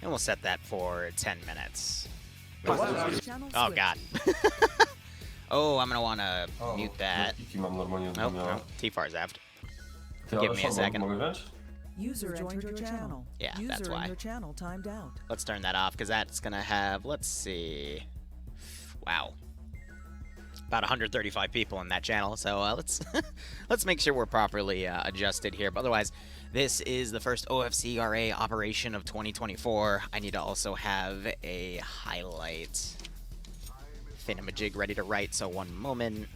And we'll set that for 10 minutes. Channel Oh, switch. God. Oh, I'm going to want to mute that. Mam normalnie Nope, miała. nope. T-Far's aft. Ty, Give ale me a co, second. mogę wziąć? User joined your channel. Yeah, User that's why. in your channel timed out. Let's turn that off, because that's going to have, let's see. Wow. About 135 people in that channel, so let's let's make sure we're properly adjusted here. But otherwise, this is the first OFCRA operation of 2024. I need to also have a highlight thingamajig ready to write, so one moment.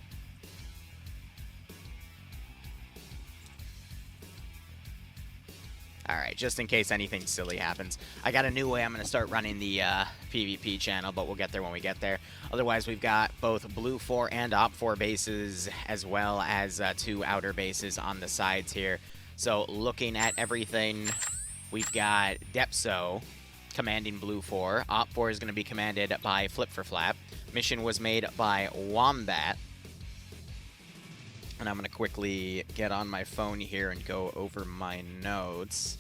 Alright, just in case anything silly happens. I got a new way I'm going to start running the PvP channel, but we'll get there when we get there. Otherwise, we've got both Blue 4 and Op 4 bases, as well as 2 outer bases on the sides here. So, looking at everything, we've got Depso commanding Blue 4. Op 4 is going to be commanded by Flip for Flap. Mission was made by Wombat. And I'm going to quickly get on my phone here and go over my notes.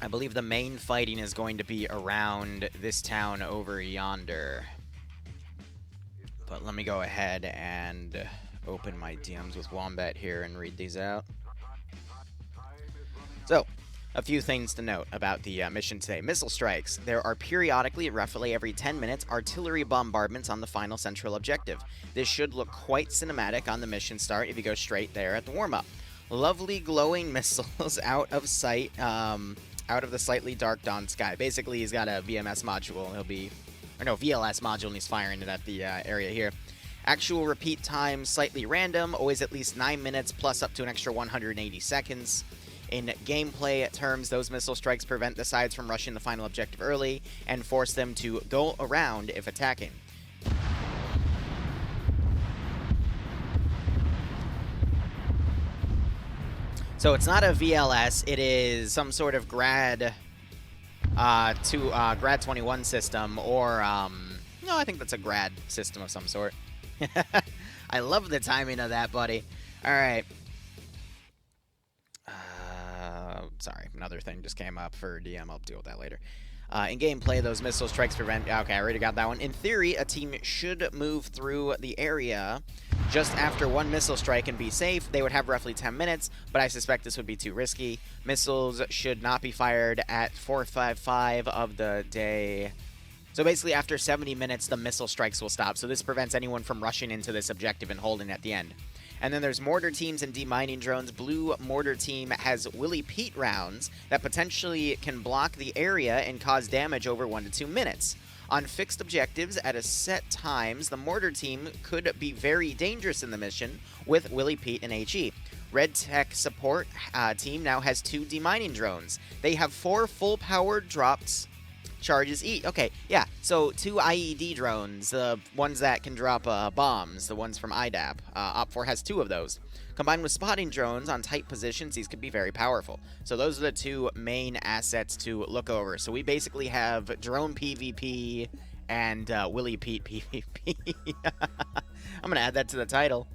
I believe the main fighting is going to be around this town over yonder. But let me go ahead and open my DMs with Wombat here and read these out. So, a few things to note about the mission today. Missile strikes. There are periodically, roughly every 10 minutes, artillery bombardments on the final central objective. This should look quite cinematic on the mission start if you go straight there at the warm-up. Lovely glowing missiles out of sight, out of the slightly dark dawn sky. Basically, he's got a VMS module, and VLS module, and he's firing it at the area here. Actual repeat time, slightly random, always at least 9 minutes, plus up to an extra 180 seconds. In gameplay terms, those missile strikes prevent the sides from rushing the final objective early and force them to go around if attacking. So it's not a VLS, it is some sort of Grad 21 system, or no, I think that's a Grad system of some sort. I love the timing of that, buddy. All right. Sorry, another thing just came up for DM. I'll deal with that later. In gameplay, those missile strikes prevent... Okay, I already got that one. In theory, a team should move through the area just after one missile strike and be safe. They would have roughly 10 minutes, but I suspect this would be too risky. Missiles should not be fired at 4:55 of the day. So basically, after 70 minutes, the missile strikes will stop. So this prevents anyone from rushing into this objective and holding at the end. And then there's mortar teams and demining drones. Blue mortar team has Willie Pete rounds that potentially can block the area and cause damage over 1 to 2 minutes. On fixed objectives at a set times, the mortar team could be very dangerous in the mission with Willie Pete and HE. Red Tech support team now has 2 demining drones. They have 4 full-powered drops charges each. Okay, yeah, so 2 IED drones, the ones that can drop bombs, the ones from IDAP. Op4 has 2 of those. Combined with spotting drones on tight positions, these could be very powerful. So those are the 2 main assets to look over. So we basically have drone PvP and Willie Pete PvP. I'm going to add that to the title.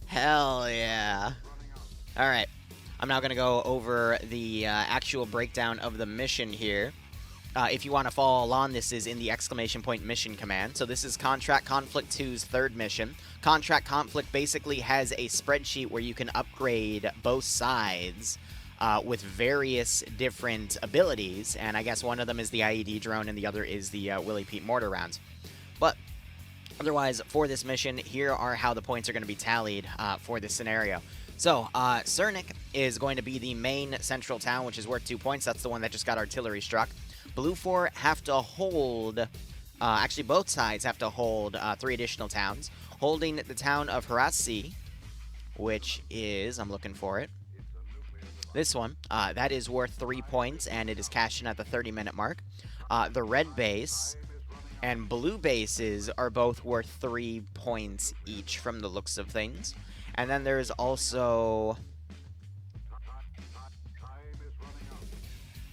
Hell yeah. All right. I'm now going to go over the actual breakdown of the mission here. If you want to follow along, this is in the exclamation point mission command. So this is Contract Conflict 2's 3rd mission. Contract Conflict basically has a spreadsheet where you can upgrade both sides with various different abilities. And I guess one of them is the IED drone and the other is the Willie Pete mortar rounds. But otherwise, for this mission, here are how the points are going to be tallied for this scenario. So, Cernik is going to be the main central town, which is worth 2 points. That's the one that just got artillery struck. Blue 4 have to hold... actually, both sides have to hold 3 additional towns. Holding the town of Harasi, which is... I'm looking for it. This one. That is worth 3 points, and it is cashed in at the 30-minute mark. The red base and blue bases are both worth 3 points each from the looks of things. And then there's also...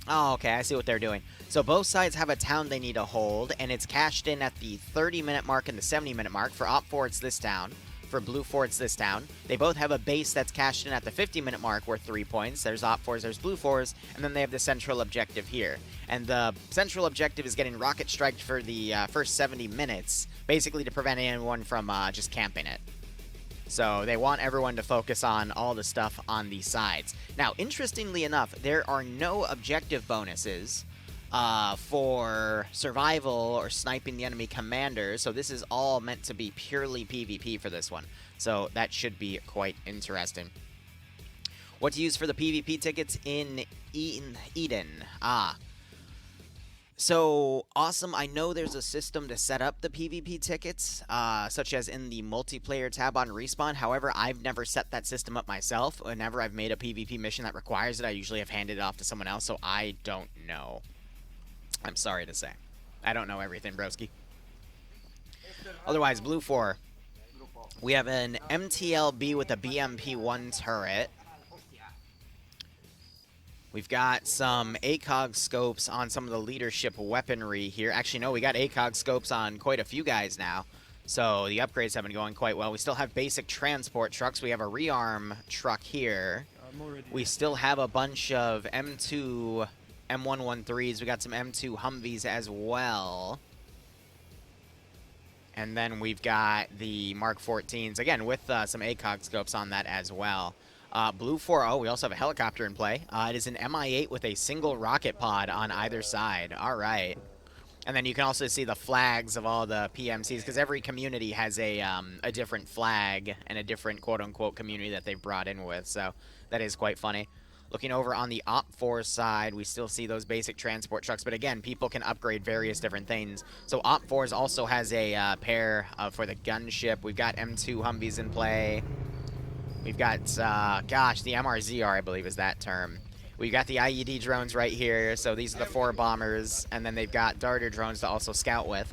Oh, okay, I see what they're doing. So both sides have a town they need to hold, and it's cashed in at the 30-minute mark and the 70-minute mark. For Op 4, it's this town. For Blue 4, it's this town. They both have a base that's cashed in at the 50-minute mark worth 3 points. There's Op4s, there's Blue 4s, and then they have the central objective here. And the central objective is getting rocket striked for the first 70 minutes, basically to prevent anyone from just camping it. So they want everyone to focus on all the stuff on the sides. Now, interestingly enough, there are no objective bonuses for survival or sniping the enemy commander, so this is all meant to be purely PvP for this one. So that should be quite interesting. What to use for the PvP tickets in Eden? So, awesome. I know there's a system to set up the PvP tickets, such as in the multiplayer tab on Respawn. However, I've never set that system up myself. Whenever I've made a PvP mission that requires it, I usually have handed it off to someone else, so I don't know. I'm sorry to say. I don't know everything, broski. Otherwise, Blue 4. We have an MTLB with a BMP-1 turret. We've got some ACOG scopes on some of the leadership weaponry here. Actually, no, we got ACOG scopes on quite a few guys now. So the upgrades have been going quite well. We still have basic transport trucks. We have a rearm truck here. We still have a bunch of M2 M113s. We got some M2 Humvees as well. And then we've got the Mark 14s, again, with some ACOG scopes on that as well. Blue 4-0, we also have a helicopter in play. It is an MI-8 with a single rocket pod on either side. All right. And then you can also see the flags of all the PMCs, because every community has a different flag and a different quote-unquote community that they've brought in with. So that is quite funny. Looking over on the Op4 side, we still see those basic transport trucks. But again, people can upgrade various different things. So Op4s also has a pair for the gunship. We've got M2 Humvees in play. We've got, gosh, the MRZR, I believe is that term. We've got the IED drones right here. So these are the 4 bombers. And then they've got darter drones to also scout with.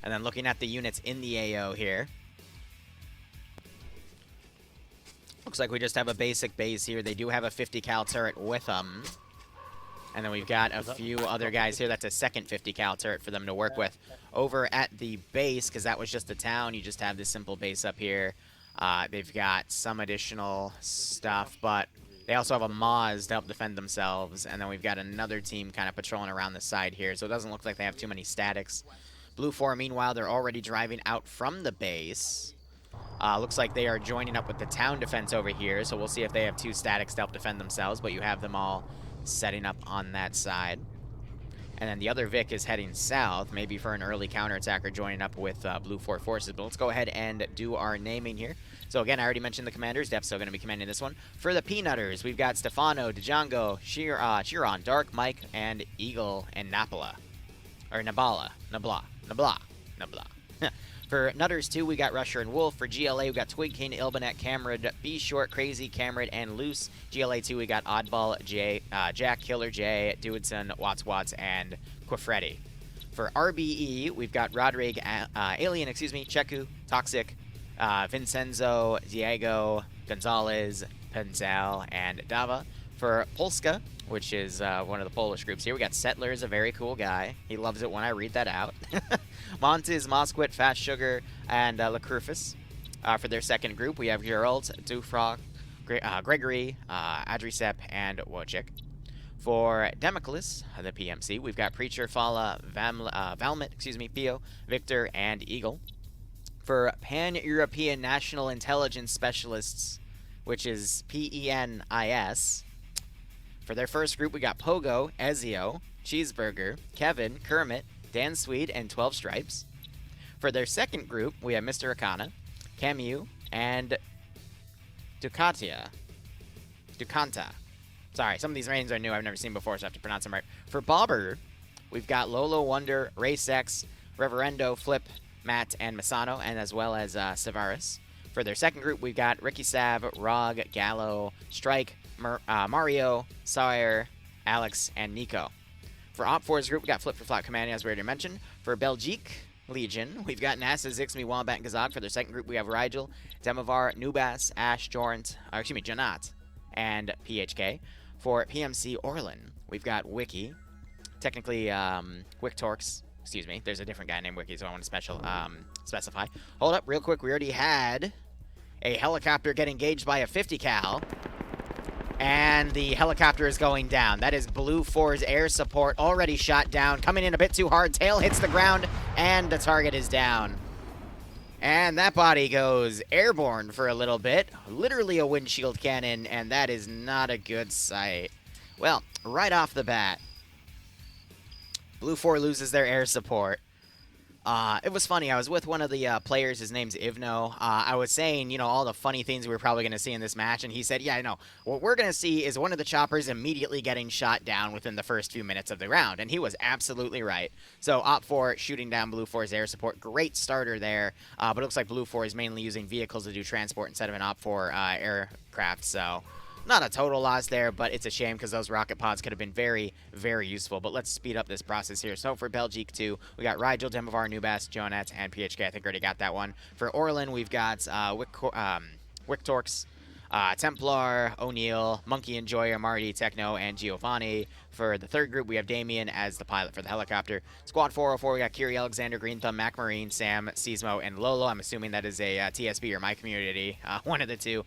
And then looking at the units in the AO here. Looks like we just have a basic base here. They do have a 50 cal turret with them. And then we've got a few other guys here. That's a second 50 cal turret for them to work with. Over at the base, because that was just a town, you just have this simple base up here. They've got some additional stuff, but they also have a Moz to help defend themselves. And then we've got another team kind of patrolling around the side here. So it doesn't look like they have too many statics. Blue 4, meanwhile, they're already driving out from the base. Looks like they are joining up with the town defense over here, so we'll see if they have 2 statics to help defend themselves, but you have them all setting up on that side. And then the other Vic is heading south, maybe for an early counterattacker joining up with Blue 4 forces. But let's go ahead and do our naming here. So again, I already mentioned the commanders. Def's still going to be commanding this one. For the Peanutters, we've got Stefano, Django, Chiron, Dark, Mike, and Eagle, and Napala. Or Nabala. Nabla. For Nutters 2, we got Rusher and Wolf. For GLA, we got Twig King, Ilbanet, Cameron, B Short, Crazy, Cameron, and Loose. GLA 2, we got Oddball, Jack, Killer J, Dewidson, Watts, and Quifretti. For RBE, we've got Rodrigue, Alien, Cheku, Toxic, Vincenzo, Diego, Gonzalez, Penzal, and Dava. For Polska, which is one of the Polish groups here, we got Settlers, a very cool guy. He loves it when I read that out. Montes, Mosquit, Fast Sugar, and Lacrufus. For their second group, we have Gerald, Dufrock, Gregory, Adricep, and Wojcik. For Democles, the PMC, we've got Preacher, Fala, Valmet, Theo, Victor, and Eagle. For Pan-European National Intelligence Specialists, which is PENIS, for their first group, we got Pogo, Ezio, Cheeseburger, Kevin, Kermit, Dan Swede, and 12 Stripes. For their second group, we have Mr. Akana, Camus, and Ducanta. Sorry, some of these names are new. I've never seen before, so I have to pronounce them right. For Bobber, we've got Lolo Wonder, Race X, Reverendo, Flip, Matt, and Masano, and as well as Savaris. For their second group, we've got Ricky Sav, Rog, Gallo, Strike, Mario, Sawyer, Alex, and Nico. For Op4's group, we got Flip for Flat Command, as we already mentioned. For Belgique Legion, we've got NASA, Zixmi, Wombat, and Gazog. For their second group, we have Rigel, Demovar, Nubas, Ash, Janat, and PHK. For PMC Orlin, we've got Wiki, technically Wicktorx, Excuse me. There's a different guy named Wiki, so I want to specify. Hold up, real quick. We already had a helicopter get engaged by a 50 cal. And the helicopter is going down. That is Blue 4's air support already shot down. Coming in a bit too hard. Tail hits the ground, and the target is down. And that body goes airborne for a little bit. Literally a windshield cannon, and that is not a good sight. Well, right off the bat, Blue 4 loses their air support. It was funny. I was with one of the players. His name's Ivno. I was saying, you know, all the funny things we were probably going to see in this match, and he said, yeah, I know. What we're going to see is one of the choppers immediately getting shot down within the first few minutes of the round, and he was absolutely right. So Op4 shooting down Blue 4's air support. Great starter there, but it looks like Blue 4 is mainly using vehicles to do transport instead of an Op4 aircraft, so not a total loss there, but it's a shame because those rocket pods could have been very, very useful. But let's speed up this process here. So for Belgique 2, we got Rigel, Demovar, Nubas, Jonet, and PHK. I think I already got that one. For Orlin, we've got Wicktorx, Templar, O'Neill, Monkey Enjoyer, Marty, Techno, and Giovanni. For the third group, we have Damien as the pilot for the helicopter. Squad 404, we got Kiri, Alexander, Green Thumb, Mac Marine, Sam, Seismo, and Lolo. I'm assuming that is a TSB or My Community, one of the two.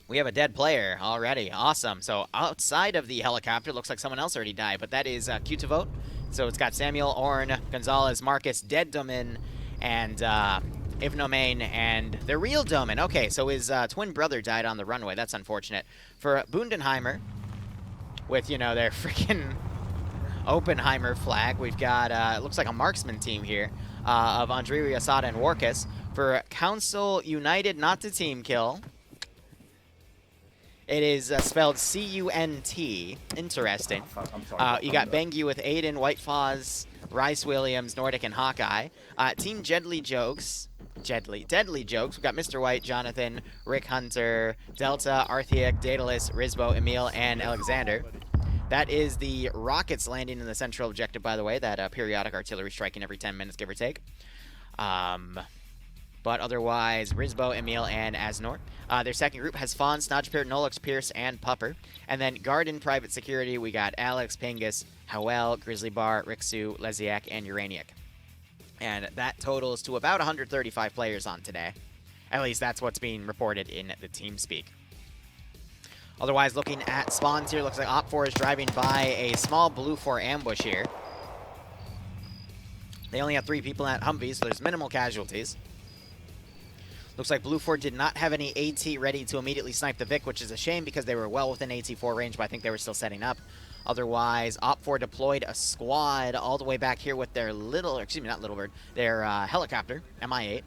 We have a dead player already. Awesome. So outside of the helicopter, looks like someone else already died, but that is Q to vote. So it's got Samuel, Orn, Gonzalez, Marcus, Dead Domin, and Ivnomain, and the real Domin. Okay, so his twin brother died on the runway. That's unfortunate. For Bundenheimer, with, you know, their freaking Oppenheimer flag, we've got, it looks like a marksman team here of Andrea Asada and Warkus. For Council United, not to team kill. It is spelled C-U-N-T. Interesting. You got Bengi with Aiden, White Foz, Rice Williams, Nordic, and Hawkeye. Team Deadly Jokes. Deadly Jokes. We've got Mr. White, Jonathan, Rick Hunter, Delta, Arthiak, Daedalus, Rizbo, Emil, and Alexander. That is the rockets landing in the central objective, by the way. That periodic artillery striking every 10 minutes, give or take. But otherwise, Rizbo, Emil, and Asnor. Their second group has Fawn, Snodgepear, Nolux, Pierce, and Pupper. And then Garden Private Security, we got Alex, Pingus, Howell, Grizzly Bar, Rixu, Leziak, and Uraniac. And that totals to about 135 players on today. At least that's what's being reported in the TeamSpeak. Otherwise, looking at spawns here, looks like Op4 is driving by a small Blue 4 ambush here. They only have 3 people at Humvee, so there's minimal casualties. Looks like Blue 4 did not have any AT ready to immediately snipe the Vic, which is a shame because they were well within AT4 range, but I think they were still setting up. Otherwise, Op4 deployed a squad all the way back here with their their helicopter, MI8.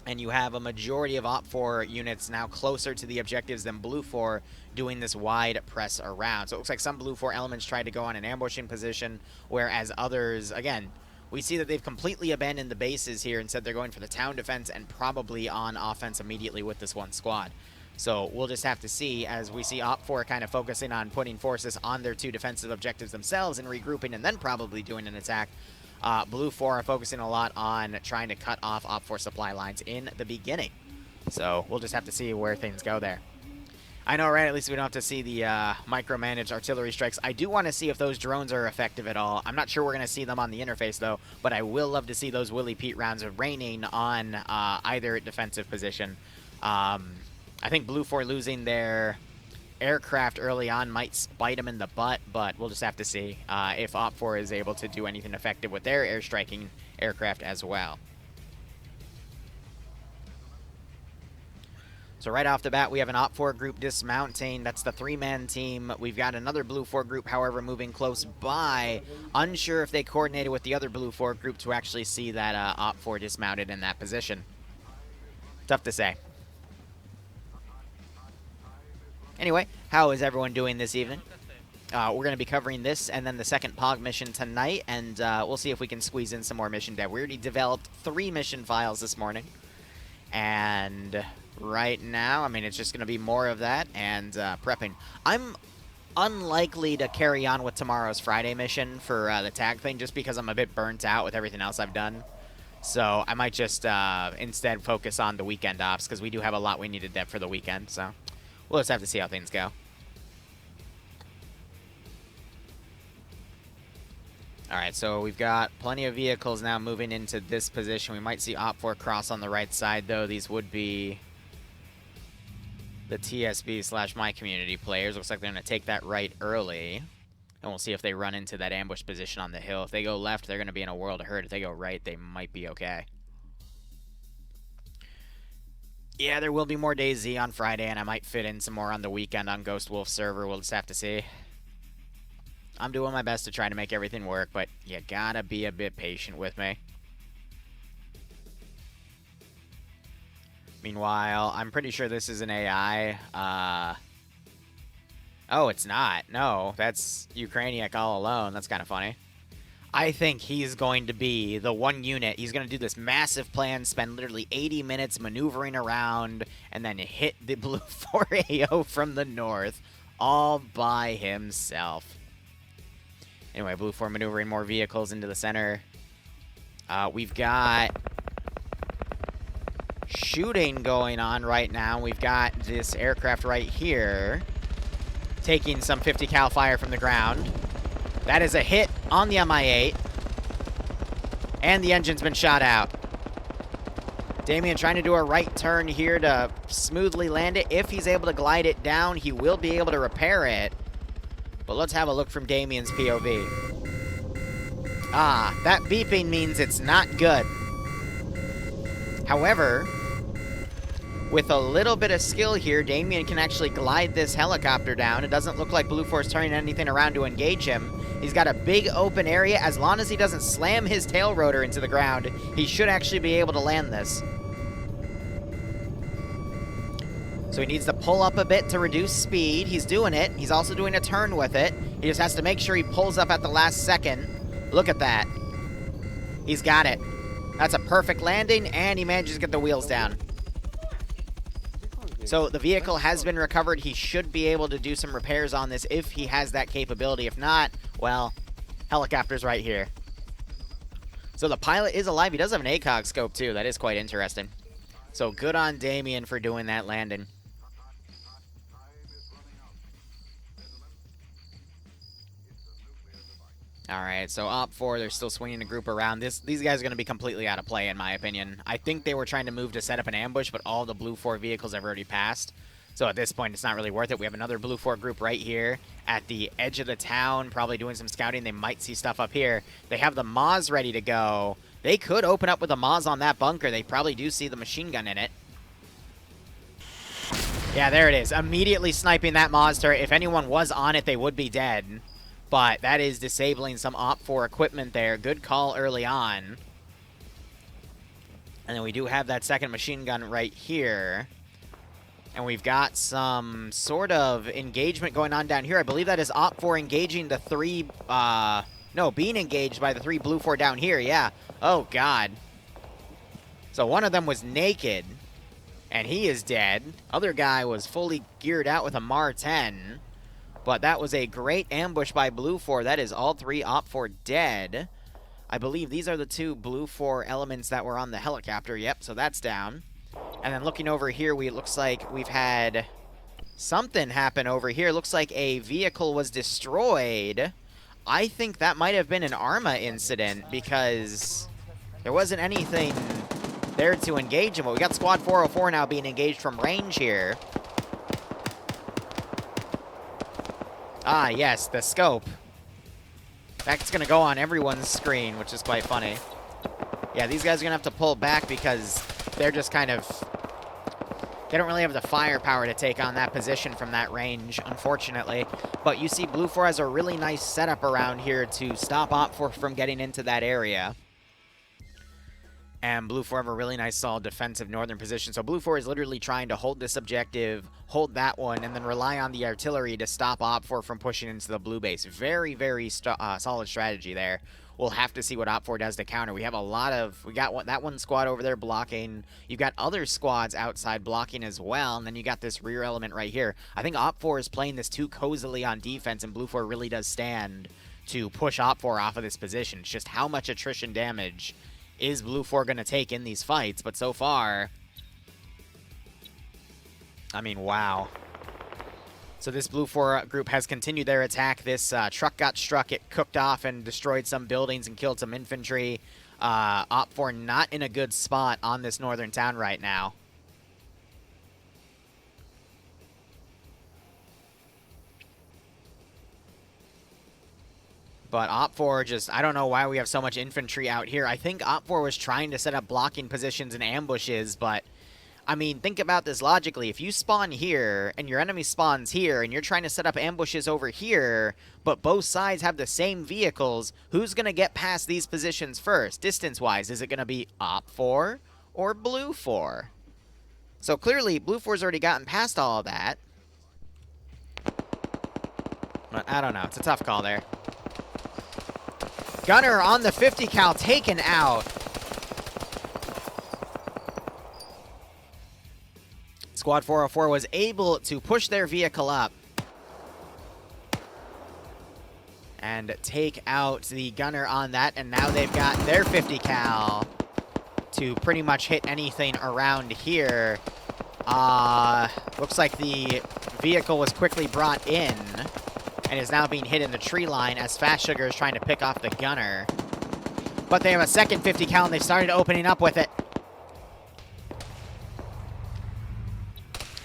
And you have a majority of Op4 units now closer to the objectives than Blue 4 doing this wide press around. So it looks like some Blue 4 elements tried to go on an ambushing position, whereas others, again, we see that they've completely abandoned the bases here and said they're going for the town defense and probably on offense immediately with this one squad. So we'll just have to see as we see Op4 kind of focusing on putting forces on their 2 defensive objectives themselves and regrouping and then probably doing an attack. Blue 4 are focusing a lot on trying to cut off Op4 supply lines in the beginning. So we'll just have to see where things go there. I know, right? At least we don't have to see the micromanaged artillery strikes. I do want to see if those drones are effective at all. I'm not sure we're going to see them on the interface, though, but I will love to see those Willie Pete rounds raining on either defensive position. I think Blue 4 losing their aircraft early on might bite them in the butt, but we'll just have to see if Op4 is able to do anything effective with their airstriking aircraft as well. So right off the bat, we have an Op4 group dismounting. That's the 3-man team. We've got another Blue 4 group, however, moving close by. Unsure if they coordinated with the other Blue 4 group to actually see that Op4 dismounted in that position. Tough to say. Anyway, how is everyone doing this evening? We're going to be covering this and then the second POG mission tonight, and we'll see if we can squeeze in some more mission dev. We already developed 3 mission files this morning, and right now, I mean, it's just going to be more of that and prepping. I'm unlikely to carry on with tomorrow's Friday mission for the tag thing just because I'm a bit burnt out with everything else I've done. So I might just instead focus on the weekend ops because we do have a lot we need to dev for the weekend. So we'll just have to see how things go. Alright, so we've got plenty of vehicles now moving into this position. We might see OPFOR cross on the right side, though. These would be the TSB / my community players. Looks like they're going to take that right early. And we'll see if they run into that ambush position on the hill. If they go left, they're going to be in a world of hurt. If they go right, they might be okay. Yeah, there will be more DayZ on Friday, and I might fit in some more on the weekend on Ghost Wolf server. We'll just have to see. I'm doing my best to try to make everything work, but you gotta be a bit patient with me. Meanwhile, I'm pretty sure this is an AI. Oh, it's not. No, that's Ukrainiak all alone. That's kind of funny. I think he's going to be the one unit. He's going to do this massive plan, spend literally 80 minutes maneuvering around, and then hit the blue 4AO from the north all by himself. Anyway, blue 4 maneuvering more vehicles into the center. We've got shooting going on right now. We've got this aircraft right here taking some 50 cal fire from the ground. That is a hit on the Mi-8. And the engine's been shot out. Damien trying to do a right turn here to smoothly land it. If he's able to glide it down, he will be able to repair it. But let's have a look from Damien's POV. Ah, that beeping means it's not good. However, with a little bit of skill here, Damien can actually glide this helicopter down. It doesn't look like Blue 4 is turning anything around to engage him. He's got a big open area. As long as he doesn't slam his tail rotor into the ground, he should actually be able to land this. So he needs to pull up a bit to reduce speed. He's doing it. He's also doing a turn with it. He just has to make sure he pulls up at the last second. Look at that. He's got it. That's a perfect landing, and he manages to get the wheels down. So the vehicle has been recovered. He should be able to do some repairs on this if he has that capability. If not, well, helicopter's right here. So the pilot is alive. He does have an ACOG scope, too. That is quite interesting. So good on Damien for doing that landing. All right, so OPFOR, they're still swinging the group around. These guys are going to be completely out of play, in my opinion. I think they were trying to move to set up an ambush, but all the Blue 4 vehicles have already passed. So at this point, it's not really worth it. We have another Blue 4 group right here at the edge of the town, probably doing some scouting. They might see stuff up here. They have the Maz ready to go. They could open up with a Maz on that bunker. They probably do see the machine gun in it. Yeah, there it is. Immediately sniping that Maz turret. If anyone was on it, they would be dead. But that is disabling some OPFOR equipment there. Good call early on. And then we do have that second machine gun right here. And we've got some sort of engagement going on down here. I believe that is OPFOR engaging the three... no, being engaged by the three Blue 4 down here, yeah. Oh, God. So one of them was naked, and he is dead. Other guy was fully geared out with a MAR-10. But that was a great ambush by Blue 4. That is all three OPFOR dead. I believe these are the two Blue 4 elements that were on the helicopter. Yep, so that's down. And then looking over here, it looks like we've had something happen over here. Looks like a vehicle was destroyed. I think that might have been an ARMA incident because there wasn't anything there to engage him. But we got Squad 404 now being engaged from range here. Ah, yes, the scope. That's going to go on everyone's screen, which is quite funny. Yeah, these guys are going to have to pull back because they're just kind of... They don't really have the firepower to take on that position from that range, unfortunately. But you see Blue 4 has a really nice setup around here to stop OPFOR from getting into that area. And Blue 4 have a really nice, solid defensive northern position. So Blue 4 is literally trying to hold this objective, hold that one, and then rely on the artillery to stop OPFOR from pushing into the blue base. Very, very solid strategy there. We'll have to see what OPFOR does to counter. We have a lot of... We got that one squad over there blocking. You've got other squads outside blocking as well. And then you got this rear element right here. I think OPFOR is playing this too cozily on defense, and Blue 4 really does stand to push OPFOR off of this position. It's just how much attrition damage is Blue 4 going to take in these fights? But so far, I mean, wow. So this Blue 4 group has continued their attack. This truck got struck. It cooked off and destroyed some buildings and killed some infantry. Op 4 not in a good spot on this northern town right now. But Op 4 just, I don't know why we have so much infantry out here. I think Op 4 was trying to set up blocking positions and ambushes, but I mean, think about this logically. If you spawn here, and your enemy spawns here, and you're trying to set up ambushes over here, but both sides have the same vehicles, who's going to get past these positions first, distance-wise? Is it going to be Op 4 or Blue 4? So clearly, Blue 4's already gotten past all of that. But I don't know. It's a tough call there. Gunner on the 50 cal taken out. Squad 404 was able to push their vehicle up and take out the gunner on that, and now they've got their 50 cal to pretty much hit anything around here. Looks like the vehicle was quickly brought in and is now being hit in the tree line as Fast Sugar is trying to pick off the gunner. But they have a second 50 cal and they started opening up with it.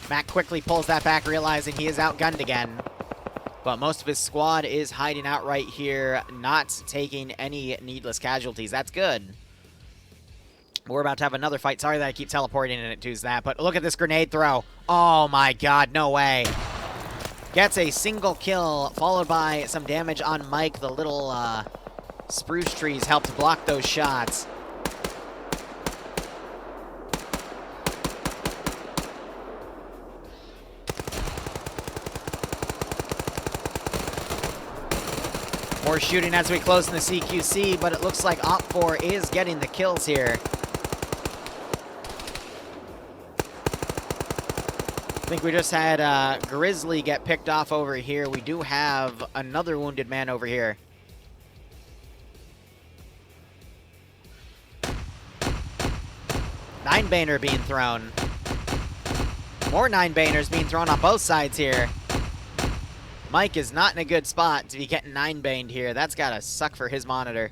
Mac quickly pulls that back, realizing he is outgunned again. But most of his squad is hiding out right here, not taking any needless casualties. That's good. We're about to have another fight. Sorry that I keep teleporting and it does that, but look at this grenade throw. Oh my god, no way. Gets a single kill, followed by some damage on Mike. The little spruce trees helped block those shots. More shooting as we close in the CQC, but it looks like Op 4 is getting the kills here. I think we just had Grizzly get picked off over here. We do have another wounded man over here. Nine-baner being thrown. More nine-baners being thrown on both sides here. Mike is not in a good spot to be getting 9-baned here. That's gotta suck for his monitor.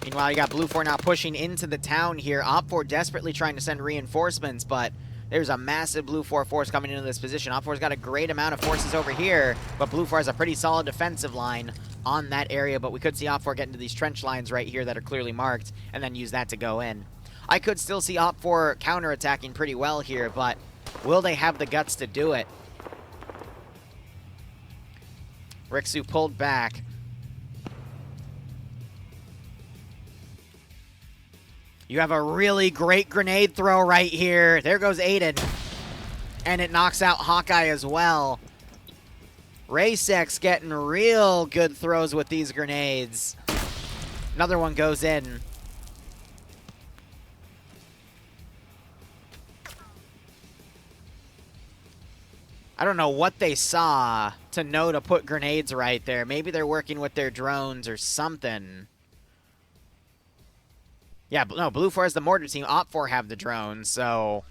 Meanwhile, you got Blue 4 now pushing into the town here. Op 4 desperately trying to send reinforcements, but there's a massive Blue 4 force coming into this position. Op 4's got a great amount of forces over here, but Blue 4 has a pretty solid defensive line on that area, but we could see Op 4 get into these trench lines right here that are clearly marked, and then use that to go in. I could still see Op 4 counterattacking pretty well here, but will they have the guts to do it? Rixu pulled back. You have a really great grenade throw right here. There goes Aiden. And it knocks out Hawkeye as well. Raysex getting real good throws with these grenades. Another one goes in. I don't know what they saw to know to put grenades right there. Maybe they're working with their drones or something. Yeah, no, Blue 4 has the mortar team. Op 4 have the drones, so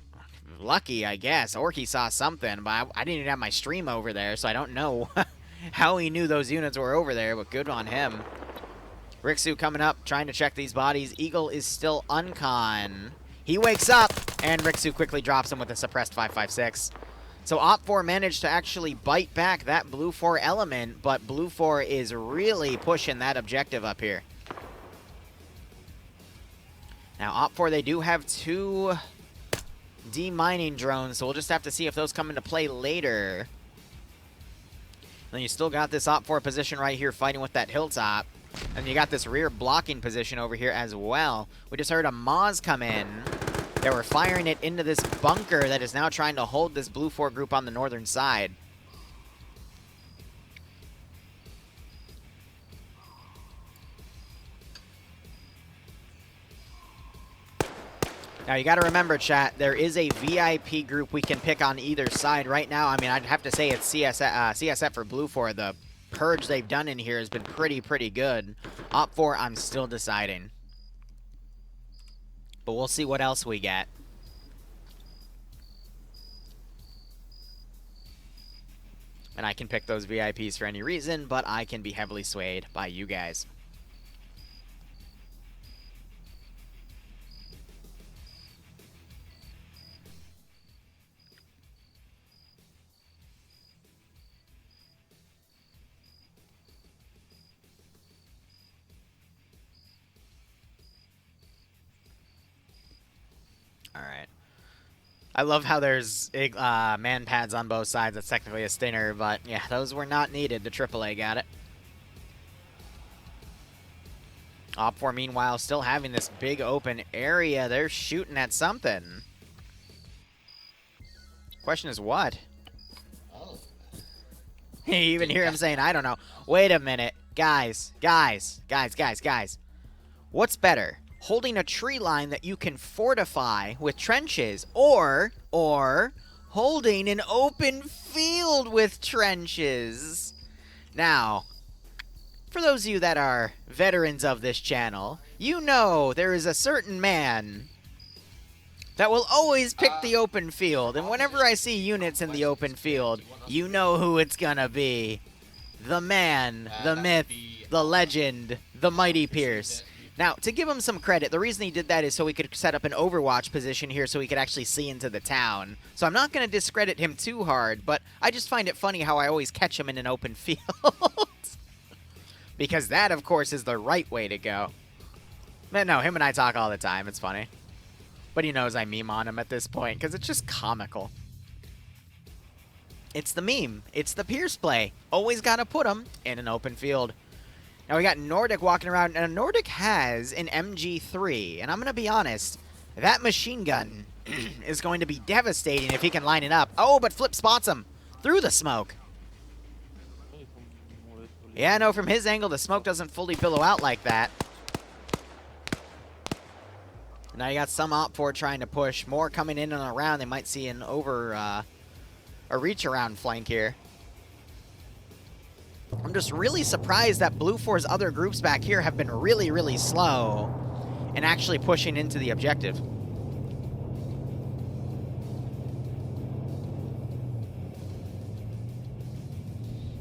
lucky, I guess. Or he saw something, but I didn't even have my stream over there, so I don't know how he knew those units were over there, but good on him. Rixu coming up, trying to check these bodies. Eagle is still uncon. He wakes up, and Rixu quickly drops him with a suppressed 5.56. So Op 4 managed to actually bite back that Blue 4 element, but Blue 4 is really pushing that objective up here. Now, Op 4, they do have 2 demining drones, so we'll just have to see if those come into play later. Then you still got this Op 4 position right here fighting with that hilltop. And you got this rear blocking position over here as well. We just heard a Moz come in. They were firing it into this bunker that is now trying to hold this Blue 4 group on the northern side. Now, you got to remember, chat, there is a VIP group we can pick on either side. Right now, I mean, I'd have to say it's CSF for Blue 4. The purge they've done in here has been pretty good. Op 4, I'm still deciding. But we'll see what else we get. And I can pick those VIPs for any reason, but I can be heavily swayed by you guys. Alright. I love how there's man pads on both sides. That's technically a stinger, but yeah, those were not needed. The AAA got it. OFCRA, meanwhile, still having this big open area. They're shooting at something. Question is what? Oh. You even hear him saying, I don't know. Wait a minute. Guys. What's better? Holding a tree line that you can fortify with trenches, or holding an open field with trenches. Now, for those of you that are veterans of this channel, you know there is a certain man that will always pick the open field, and whenever I see units in the open field, you know who it's gonna be. The man, the myth, the legend, the mighty Pierce. Now, to give him some credit, the reason he did that is so he could set up an overwatch position here so he could actually see into the town. So I'm not going to discredit him too hard, but I just find it funny how I always catch him in an open field. Because that, of course, is the right way to go. But no, him and I talk all the time. It's funny. But he knows I meme on him at this point because it's just comical. It's the meme. It's the Pierce play. Always got to put him in an open field. Now we got Nordic walking around, and Nordic has an MG3, and I'm going to be honest, that machine gun is going to be devastating if he can line it up. Oh, but Flip spots him through the smoke. Yeah, no, from his angle, the smoke doesn't fully billow out like that. Now you got some OFCRA trying to push, more coming in and around. They might see an a reach around flank here. I'm just really surprised that Blue 4's other groups back here have been really, really slow in actually pushing into the objective.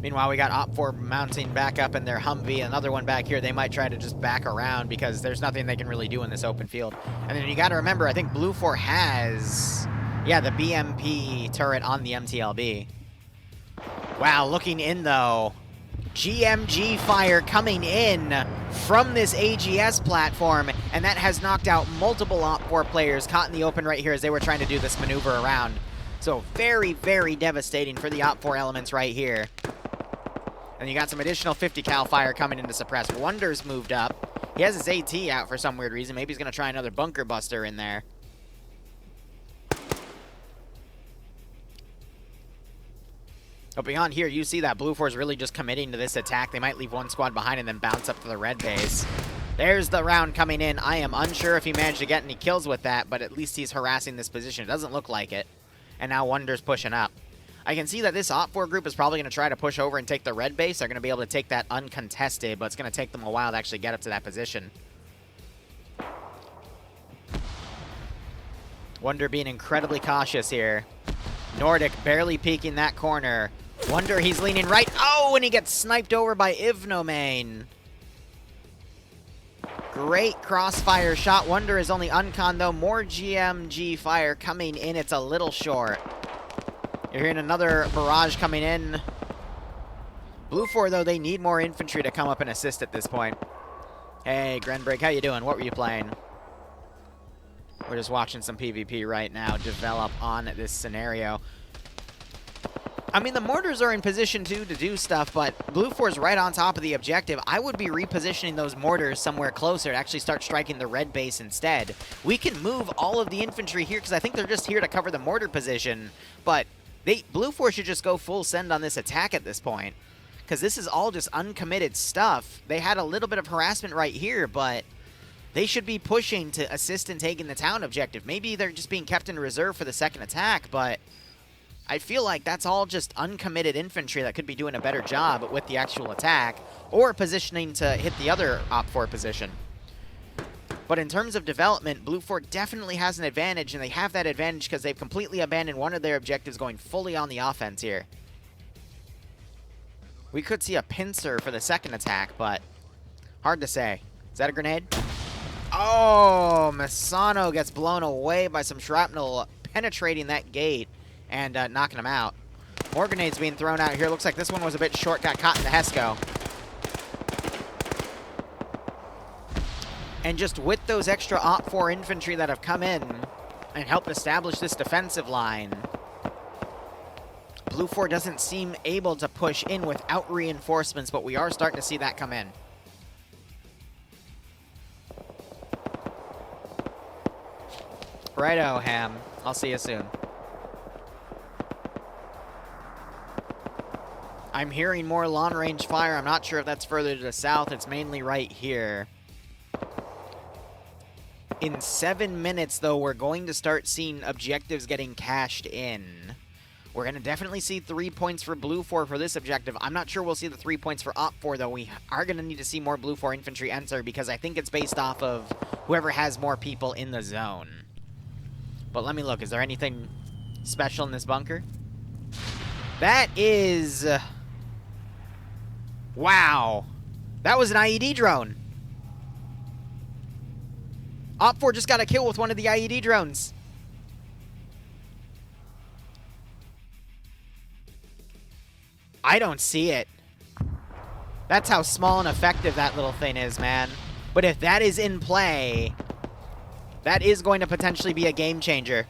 Meanwhile, we got OFCRA mounting back up in their Humvee. Another one back here. They might try to just back around because there's nothing they can really do in this open field. And then you got to remember, I think Blue 4 has, yeah, the BMP turret on the MTLB. Wow, looking in, though. GMG fire coming in from this AGS platform, and that has knocked out multiple OFCRA players caught in the open right here as they were trying to do this maneuver around. So very, very devastating for the OFCRA elements right here. And you got some additional 50 cal fire coming in to suppress. Wonder's moved up. He has his AT out for some weird reason. Maybe he's going to try another bunker buster in there. But beyond here, you see that Blue 4 is really just committing to this attack. They might leave one squad behind and then bounce up to the red base. There's the round coming in. I am unsure if he managed to get any kills with that, but at least he's harassing this position. It doesn't look like it. And now Wonder's pushing up. I can see that this OFCRA group is probably going to try to push over and take the red base. They're going to be able to take that uncontested, but it's going to take them a while to actually get up to that position. Wonder being incredibly cautious here. Nordic barely peeking that corner. Wonder, he's leaning right. Oh, and he gets sniped over by Ivnomane. Great crossfire shot. Wonder is only uncon, though. More GMG fire coming in. It's a little short. You're hearing another barrage coming in. Blue 4, though, they need more infantry to come up and assist at this point. Hey, Grenbreak, how you doing? What were you playing? We're just watching some PvP right now develop on this scenario. I mean, the mortars are in position, too, to do stuff, but Blue 4 is right on top of the objective. I would be repositioning those mortars somewhere closer to actually start striking the red base instead. We can move all of the infantry here, because I think they're just here to cover the mortar position, but Blue 4 should just go full send on this attack at this point, because this is all just uncommitted stuff. They had a little bit of harassment right here, but they should be pushing to assist in taking the town objective. Maybe they're just being kept in reserve for the second attack, but I feel like that's all just uncommitted infantry that could be doing a better job with the actual attack, or positioning to hit the other OFCRA position. But in terms of development, Blue 4 definitely has an advantage, and they have that advantage because they've completely abandoned one of their objectives, going fully on the offense here. We could see a pincer for the second attack, but hard to say. Is that a grenade? Oh, Misano gets blown away by some shrapnel penetrating that gate and knocking him out. More grenades being thrown out here. Looks like this one was a bit short, got caught in the Hesco. And just with those extra OPFOR infantry that have come in and helped establish this defensive line, Blue 4 doesn't seem able to push in without reinforcements, but we are starting to see that come in. Righto, Ham. I'll see you soon. I'm hearing more long-range fire. I'm not sure if that's further to the south. It's mainly right here. In 7 minutes, though, we're going to start seeing objectives getting cashed in. We're going to definitely see 3 points for Blue 4 for this objective. I'm not sure we'll see the 3 points for OPFOR, though. We are going to need to see more Blue 4 infantry enter because I think it's based off of whoever has more people in the zone. But let me look. Is there anything special in this bunker? That is... wow. That was an IED drone. OPFOR just got a kill with one of the IED drones. I don't see it. That's how small and effective that little thing is, man. But if that is in play, that is going to potentially be a game changer.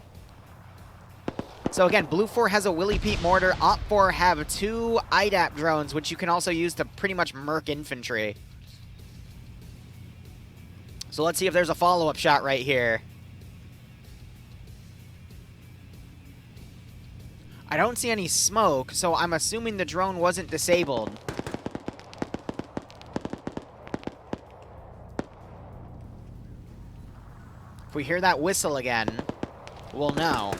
So again, Blue 4 has a Willie Pete mortar. OPFOR have 2 IDAP drones, which you can also use to pretty much murk infantry. So let's see if there's a follow-up shot right here. I don't see any smoke, so I'm assuming the drone wasn't disabled. If we hear that whistle again, we'll know.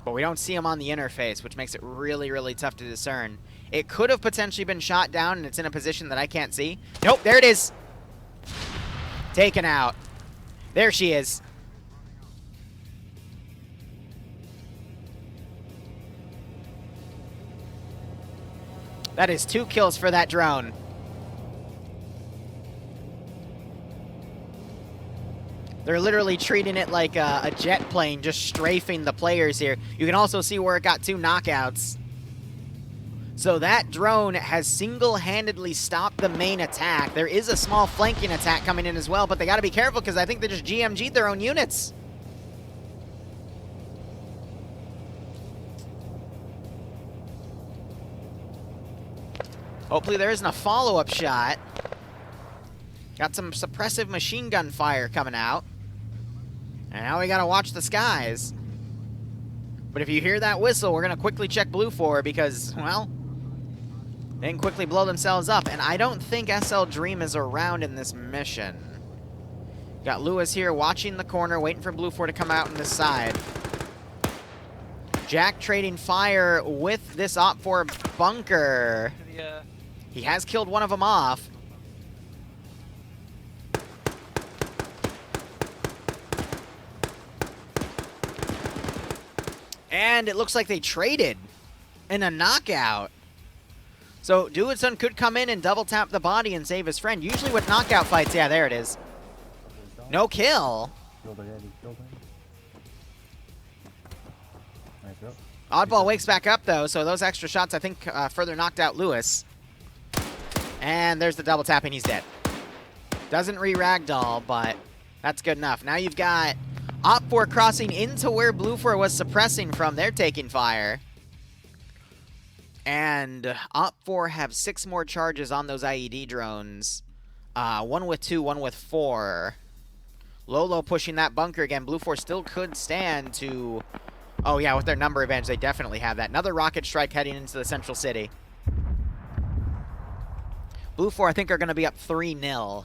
But we don't see him on the interface, which makes it really, really tough to discern. It could have potentially been shot down, and it's in a position that I can't see. Nope, there it is. Taken out. There she is. That is 2 kills for that drone. They're literally treating it like a jet plane, just strafing the players here. You can also see where it got 2 knockouts. So that drone has single-handedly stopped the main attack. There is a small flanking attack coming in as well, but they got to be careful because I think they just GMG'd their own units. Hopefully there isn't a follow-up shot. Got some suppressive machine gun fire coming out. And now we gotta watch the skies. But if you hear that whistle, we're gonna quickly check Blue 4 because, well, they can quickly blow themselves up. And I don't think SL Dream is around in this mission. Got Lewis here watching the corner, waiting for Blue 4 to come out on this side. Jack trading fire with this OPFOR bunker. He has killed one of them off. And it looks like they traded in a knockout. So Duitson could come in and double tap the body and save his friend. Usually with knockout fights, yeah, there it is. No kill. Oddball wakes back up, though, so those extra shots, I think, further knocked out Lewis. And there's the double tapping. He's dead. Doesn't re-ragdoll, but that's good enough. Now you've got OPFOR crossing into where Blue 4 was suppressing from. They're taking fire. And OPFOR have 6 more charges on those IED drones. 1 with 2, 1 with 4. Lolo pushing that bunker again. Blue 4 still could stand to... oh, yeah, with their number advantage, they definitely have that. Another rocket strike heading into the central city. Blue 4, I think, are going to be up 3-0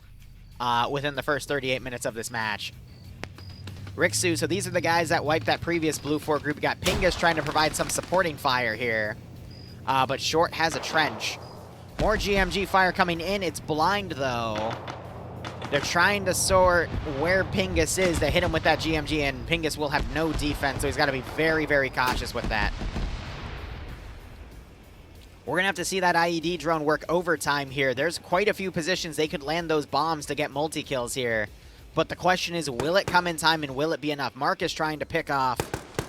within the first 38 minutes of this match. Rixu, so these are the guys that wiped that previous Blue 4 group. You got Pingus trying to provide some supporting fire here. But Short has a trench. More GMG fire coming in. It's blind, though. They're trying to sort where Pingus is. They hit him with that GMG, and Pingus will have no defense, so he's got to be very, very cautious with that. We're going to have to see that IED drone work overtime here. There's quite a few positions they could land those bombs to get multi-kills here. But the question is, will it come in time and will it be enough? Marcus trying to pick off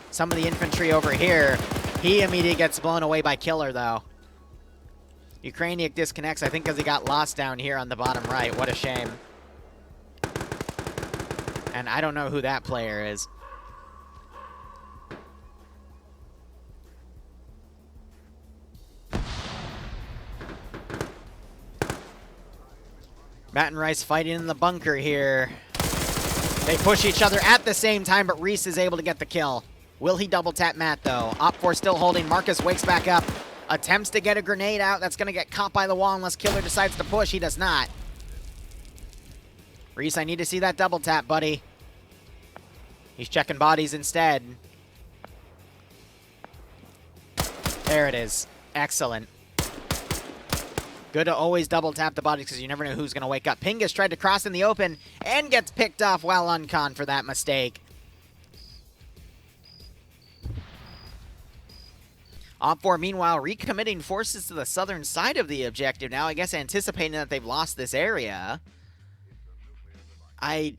some of the infantry over here. He immediately gets blown away by Killer, though. Ukrainian disconnects, I think, because he got lost down here on the bottom right. What a shame. And I don't know who that player is. Matt and Rice fighting in the bunker here. They push each other at the same time, but Reese is able to get the kill. Will he double tap Matt, though? Op4 still holding. Marcus wakes back up. Attempts to get a grenade out. That's going to get caught by the wall unless Killer decides to push. He does not. Reese, I need to see that double tap, buddy. He's checking bodies instead. There it is. Excellent. Good to always double tap the bodies because you never know who's going to wake up. Pingus tried to cross in the open and gets picked off while uncon for that mistake. Op4, meanwhile, recommitting forces to the southern side of the objective now, I guess anticipating that they've lost this area. I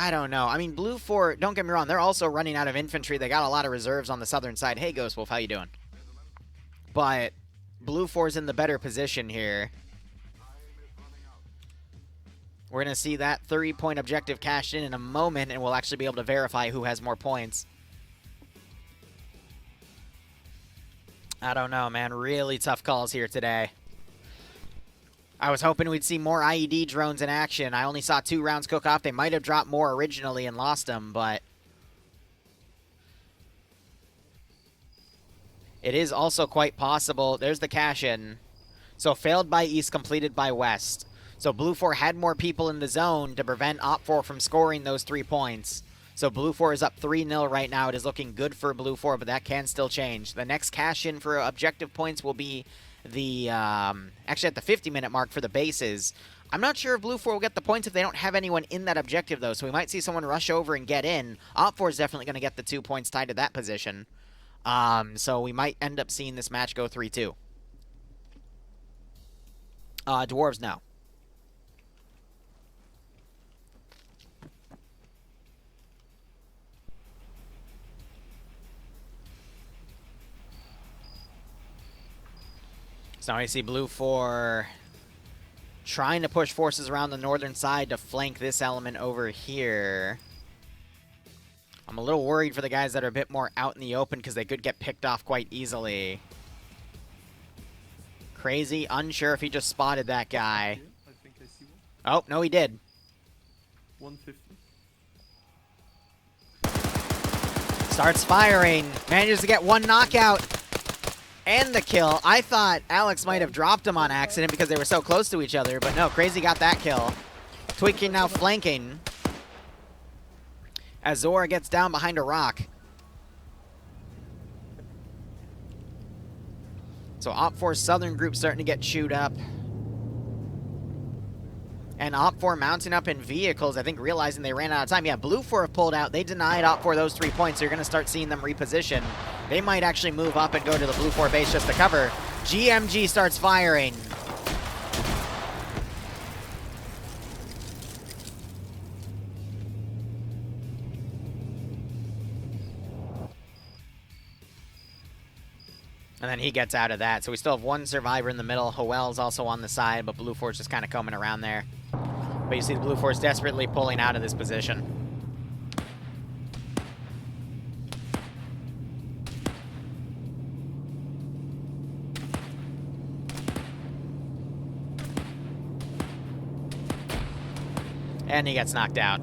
don't know. I mean, Blue 4, don't get me wrong, they're also running out of infantry. They got a lot of reserves on the southern side. Hey, Ghost Wolf, how you doing? But Blue 4's in the better position here. We're going to see that 30-point objective cashed in a moment, and we'll actually be able to verify who has more points. I don't know, man. Really tough calls here today. I was hoping we'd see more IED drones in action. I only saw 2 rounds cook off. They might have dropped more originally and lost them, but it is also quite possible. There's the cash-in. So failed by East, completed by West. So Blue 4 had more people in the zone to prevent Op4 from scoring those 3 points. So Blue 4 is up 3-0 right now. It is looking good for Blue 4, but that can still change. The next cash-in for objective points will be the, actually at the 50-minute mark for the bases. I'm not sure if Blue 4 will get the points if they don't have anyone in that objective, though. So we might see someone rush over and get in. Op4 is definitely going to get the 2 points tied to that position. So we might end up seeing this match go 3-2. Dwarves, no. So now I see Blue 4 trying to push forces around the northern side to flank this element over here. I'm a little worried for the guys that are a bit more out in the open because they could get picked off quite easily. Crazy, unsure if he just spotted that guy. I think I see one. Oh, no, he did. 150. Starts firing. Manages to get 1 knockout and the kill. I thought Alex might have dropped him on accident because they were so close to each other, but no, Crazy got that kill. Tweaking now flanking. As Zora gets down behind a rock. So Op4 Southern group starting to get chewed up. And Op4 mounting up in vehicles, I think realizing they ran out of time. Yeah, Blue 4 have pulled out. They denied Op4 those 3 points. So you're going to start seeing them reposition. They might actually move up and go to the Blue 4 base just to cover. GMG starts firing. And then he gets out of that. So we still have 1 survivor in the middle. Hoel's also on the side, but Blue 4's just kind of coming around there. But you see the Blue 4's desperately pulling out of this position. And he gets knocked out.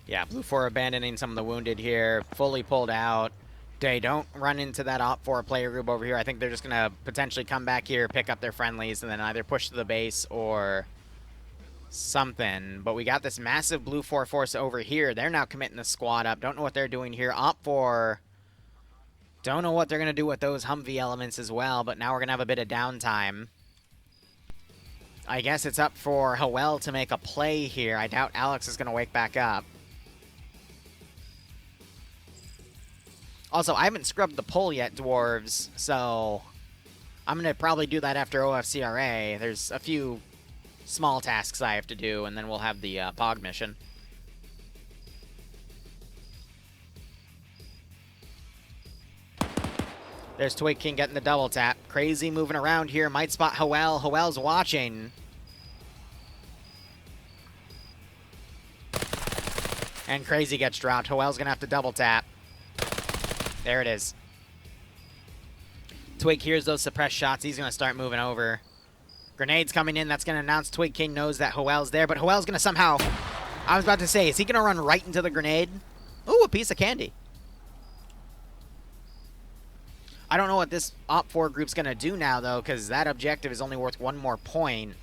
Yeah, Blue 4 abandoning some of the wounded here. Fully pulled out. They don't run into that Op4 player group over here. I think they're just going to potentially come back here, pick up their friendlies, and then either push to the base or something. But we got this massive Blue 4 force over here. They're now committing the squad up. Don't know what they're doing here. Op4, don't know what they're going to do with those Humvee elements as well, but now we're going to have a bit of downtime. I guess it's up for Hoel to make a play here. I doubt Alex is going to wake back up. Also, I haven't scrubbed the pole yet, dwarves, so I'm going to probably do that after OFCRA. There's a few small tasks I have to do, and then we'll have the POG mission. There's Twig King getting the double tap. Crazy moving around here. Might spot Hoel. Hoel's watching. And Crazy gets dropped. Hoel's going to have to double tap. There it is. Twig hears those suppressed shots. He's going to start moving over. Grenades coming in. That's going to announce Twig King knows that Hoel's there. But Hoel's going to somehow... I was about to say, is he going to run right into the grenade? Ooh, a piece of candy. I don't know what this Op4 group's going to do now, though, because that objective is only worth 1 more point.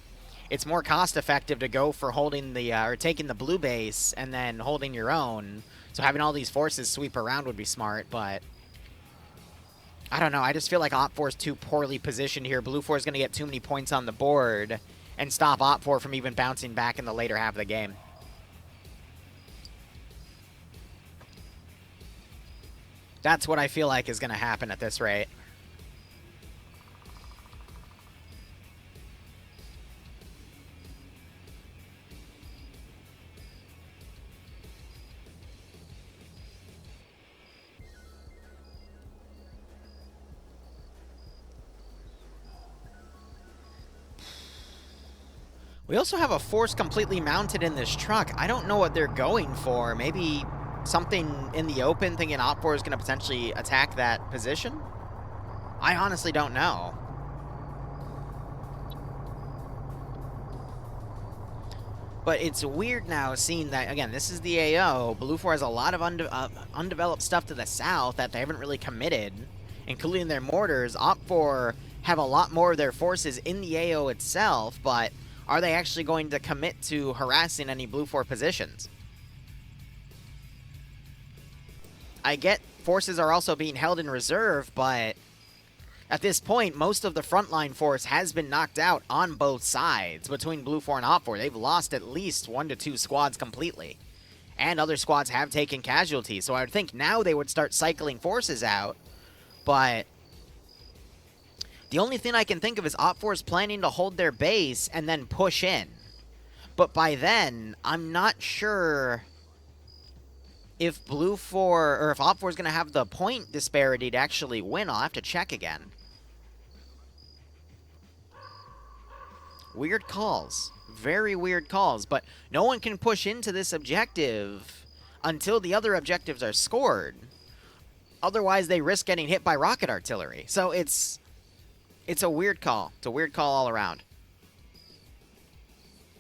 It's more cost-effective to go for holding the, or taking the blue base and then holding your own. So having all these forces sweep around would be smart, but... I don't know. I just feel like Op4 is too poorly positioned here. Blue 4 is going to get too many points on the board and stop Op4 from even bouncing back in the later half of the game. That's what I feel like is going to happen at this rate. We also have a force completely mounted in this truck. I don't know what they're going for. Maybe something in the open, thinking Op4 is going to potentially attack that position? I honestly don't know. But it's weird now seeing that, again, this is the AO. Blue 4 has a lot of undeveloped stuff to the south that they haven't really committed, including their mortars. Op4 have a lot more of their forces in the AO itself, but are they actually going to commit to harassing any Blue 4 positions? I get forces are also being held in reserve, but at this point, most of the frontline force has been knocked out on both sides between Blue 4 and Op4. They've lost at least 1 to 2 squads completely, and other squads have taken casualties. So I would think now they would start cycling forces out, but the only thing I can think of is Op4 is planning to hold their base and then push in. But by then, I'm not sure if Blue 4, or if Op4 is going to have the point disparity to actually win. I'll have to check again. Weird calls. Very weird calls. But no one can push into this objective until the other objectives are scored. Otherwise, they risk getting hit by rocket artillery. So it's a weird call. It's a weird call all around.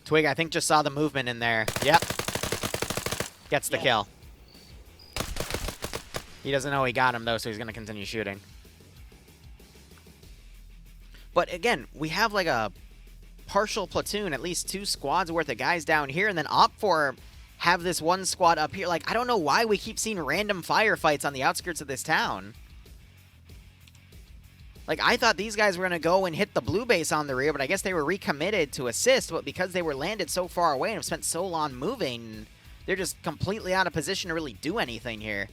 Twig, I think, just saw the movement in there. Yep. Gets the kill. He doesn't know he got him, though, so he's going to continue shooting. But again, we have like a partial platoon, at least 2 squads worth of guys down here, and then Op4 have this 1 squad up here. Like, I don't know why we keep seeing random firefights on the outskirts of this town. Like, I thought these guys were going to go and hit the blue base on the rear, but I guess they were recommitted to assist, but because they were landed so far away and have spent so long moving, they're just completely out of position to really do anything here.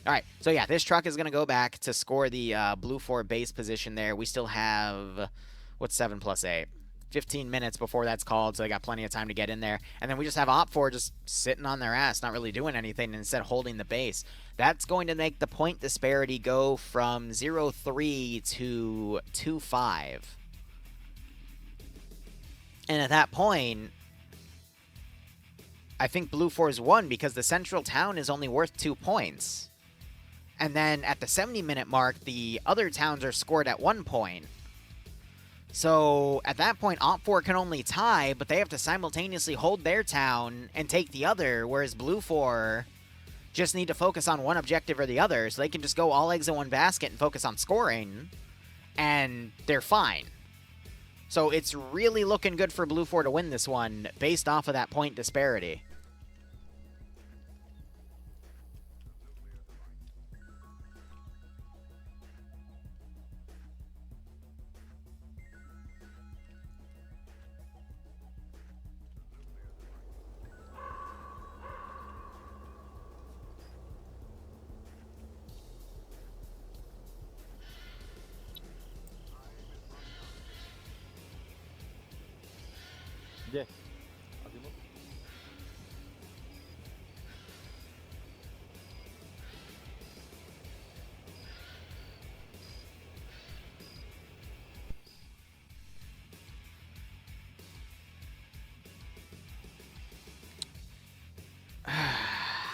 All right, so yeah, this truck is going to go back to score the Blue 4 base position there. We still have, what's 7 plus 8? 15 minutes before that's called, so they got plenty of time to get in there. And then we just have Op4 just sitting on their ass, not really doing anything, and instead holding the base. That's going to make the point disparity go from 0-3 to 2-5. And at that point, I think Blue 4's won because the central town is only worth 2 points. And then at the 70-minute mark, the other towns are scored at 1 point. So at that point, Op4 can only tie, but they have to simultaneously hold their town and take the other, whereas Blue 4 just need to focus on one objective or the other, so they can just go all eggs in one basket and focus on scoring, and they're fine. So it's really looking good for Blue 4 to win this one based off of that point disparity. Yes. Azimut.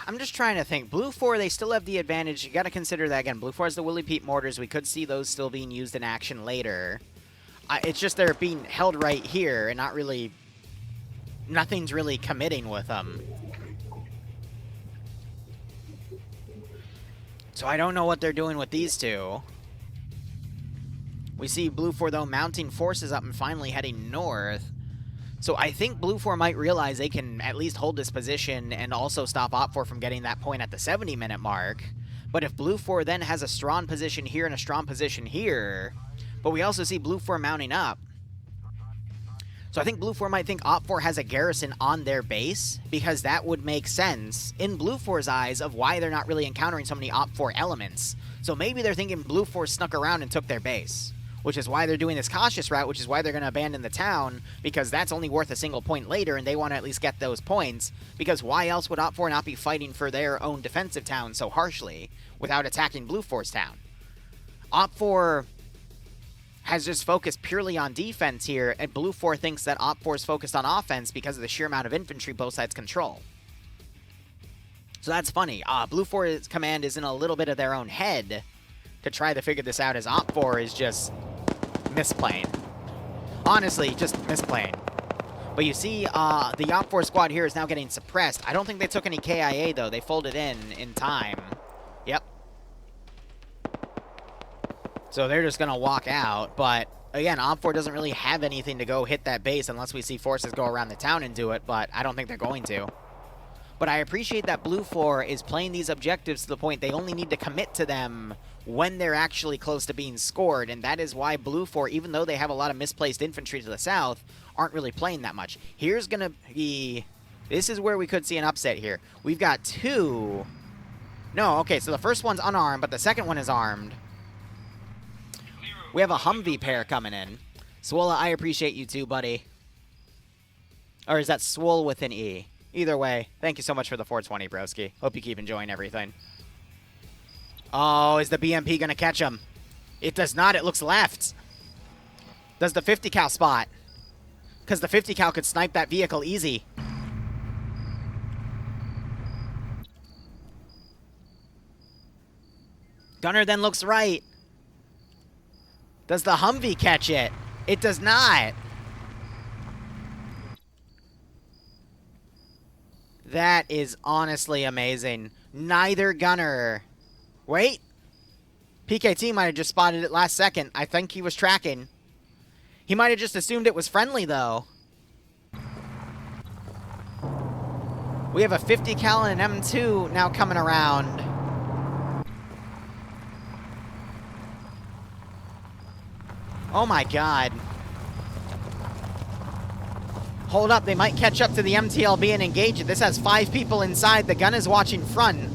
I'm just trying to think. Blue 4, they still have the advantage. You got to consider that again. Blue 4 has the Willie Pete mortars. We could see those still being used in action later. It's just they're being held right here and not really... Nothing's really committing with them. So I don't know what they're doing with these two. We see Blue 4, though, mounting forces up and finally heading north. So I think Blue 4 might realize they can at least hold this position and also stop Op 4 from getting that point at the 70-minute mark. But if Blue 4 then has a strong position here and a strong position here, but we also see Blue 4 mounting up. So I think Blue 4 might think Op 4 has a garrison on their base, because that would make sense in Blue 4's eyes of why they're not really encountering so many Op 4 elements. So maybe they're thinking Blue 4 snuck around and took their base, which is why they're doing this cautious route, which is why they're going to abandon the town, because that's only worth a single point later, and they want to at least get those points, because why else would Op 4 not be fighting for their own defensive town so harshly without attacking Blue 4's town? Op 4 has just focused purely on defense here, and Blue 4 thinks that Op 4 is focused on offense because of the sheer amount of infantry both sides control. So that's funny. Blue 4's command is in a little bit of their own head to try to figure this out, as Op 4 is just misplaying. Honestly, just misplaying. But you see, the Op 4 squad here is now getting suppressed. I don't think they took any KIA, though. They folded in time. Yep. So they're just going to walk out. But, again, Op 4 doesn't really have anything to go hit that base unless we see forces go around the town and do it. But I don't think they're going to. But I appreciate that Blue 4 is playing these objectives to the point they only need to commit to them when they're actually close to being scored. And that is why Blue 4, even though they have a lot of misplaced infantry to the south, aren't really playing that much. Here's going to be... This is where we could see an upset here. We've got two... No, okay, so the first one's unarmed, but the second one is armed. We have a Humvee pair coming in. Swola, I appreciate you too, buddy. Or is that Swole with an E? Either way, thank you so much for the 420, broski. Hope you keep enjoying everything. Oh, is the BMP going to catch him? It does not. It looks left. Does the 50 cal spot? Because the 50 cal could snipe that vehicle easy. Gunner then looks right. Does the Humvee catch it? It does not. That is honestly amazing. Neither gunner. Wait. PKT might have just spotted it last second. I think he was tracking. He might have just assumed it was friendly, though. We have a 50 cal and an M2 now coming around. Oh my god. Hold up, they might catch up to the MTLB and engage it. This has 5 people inside. The gun is watching front.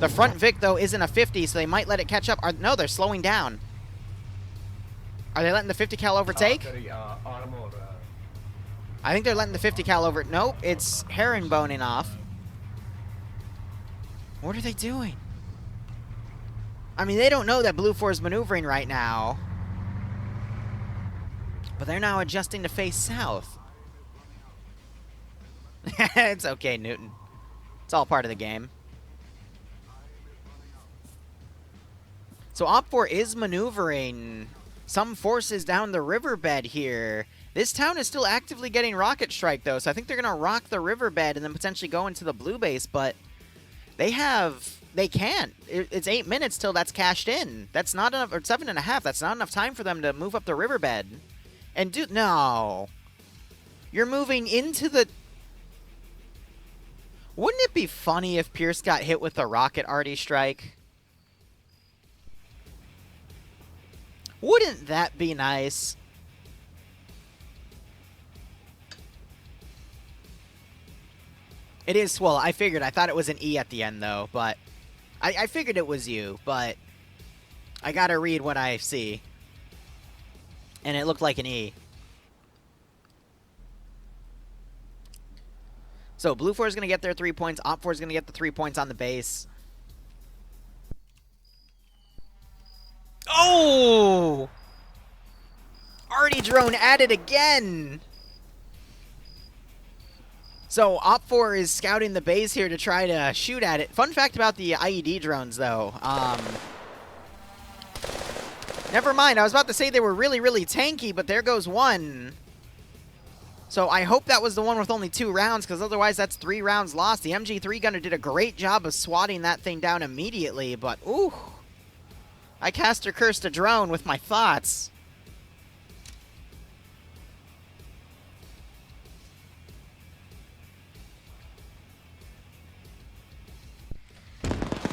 The front Vic, though, isn't a 50, so they might let it catch up. No, they're slowing down. Are they letting the 50 cal overtake? I think they're letting the 50 cal over... Nope, it's herringboning off. What are they doing? I mean, they don't know that Blue 4 is maneuvering right now. But they're now adjusting to face south. It's okay, Newton. It's all part of the game. So Op 4 is maneuvering some forces down the riverbed here. This town is still actively getting rocket strike, though, so I think they're going to rock the riverbed and then potentially go into the blue base, but they can't. It's 8 minutes till that's cashed in. That's not enough, or 7.5. That's not enough time for them to move up the riverbed. And no. You're moving into the... Wouldn't it be funny if Pierce got hit with a rocket arty strike? Wouldn't that be nice? It is Swole. I figured. I thought it was an E at the end, though, but... I figured it was you, but... I gotta read what I see. And it looked like an E. So Blue 4 is going to get their 3 points. Op 4 is going to get the 3 points on the base. Oh! Arty drone added again! So Op 4 is scouting the base here to try to shoot at it. Fun fact about the IED drones, though. Never mind, I was about to say they were really, really tanky, but there goes one. So I hope that was the one with only 2 rounds, because otherwise that's 3 rounds lost. The MG3 gunner did a great job of swatting that thing down immediately, but ooh. I cast or cursed a drone with my thoughts.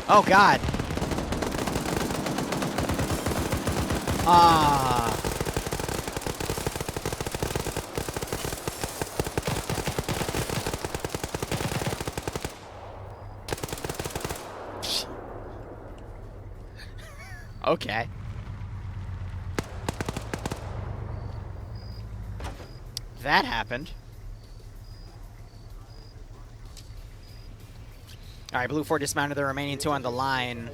Oh, God. Okay. That happened. Alright, Blue 4 dismounted the remaining 2 on the line.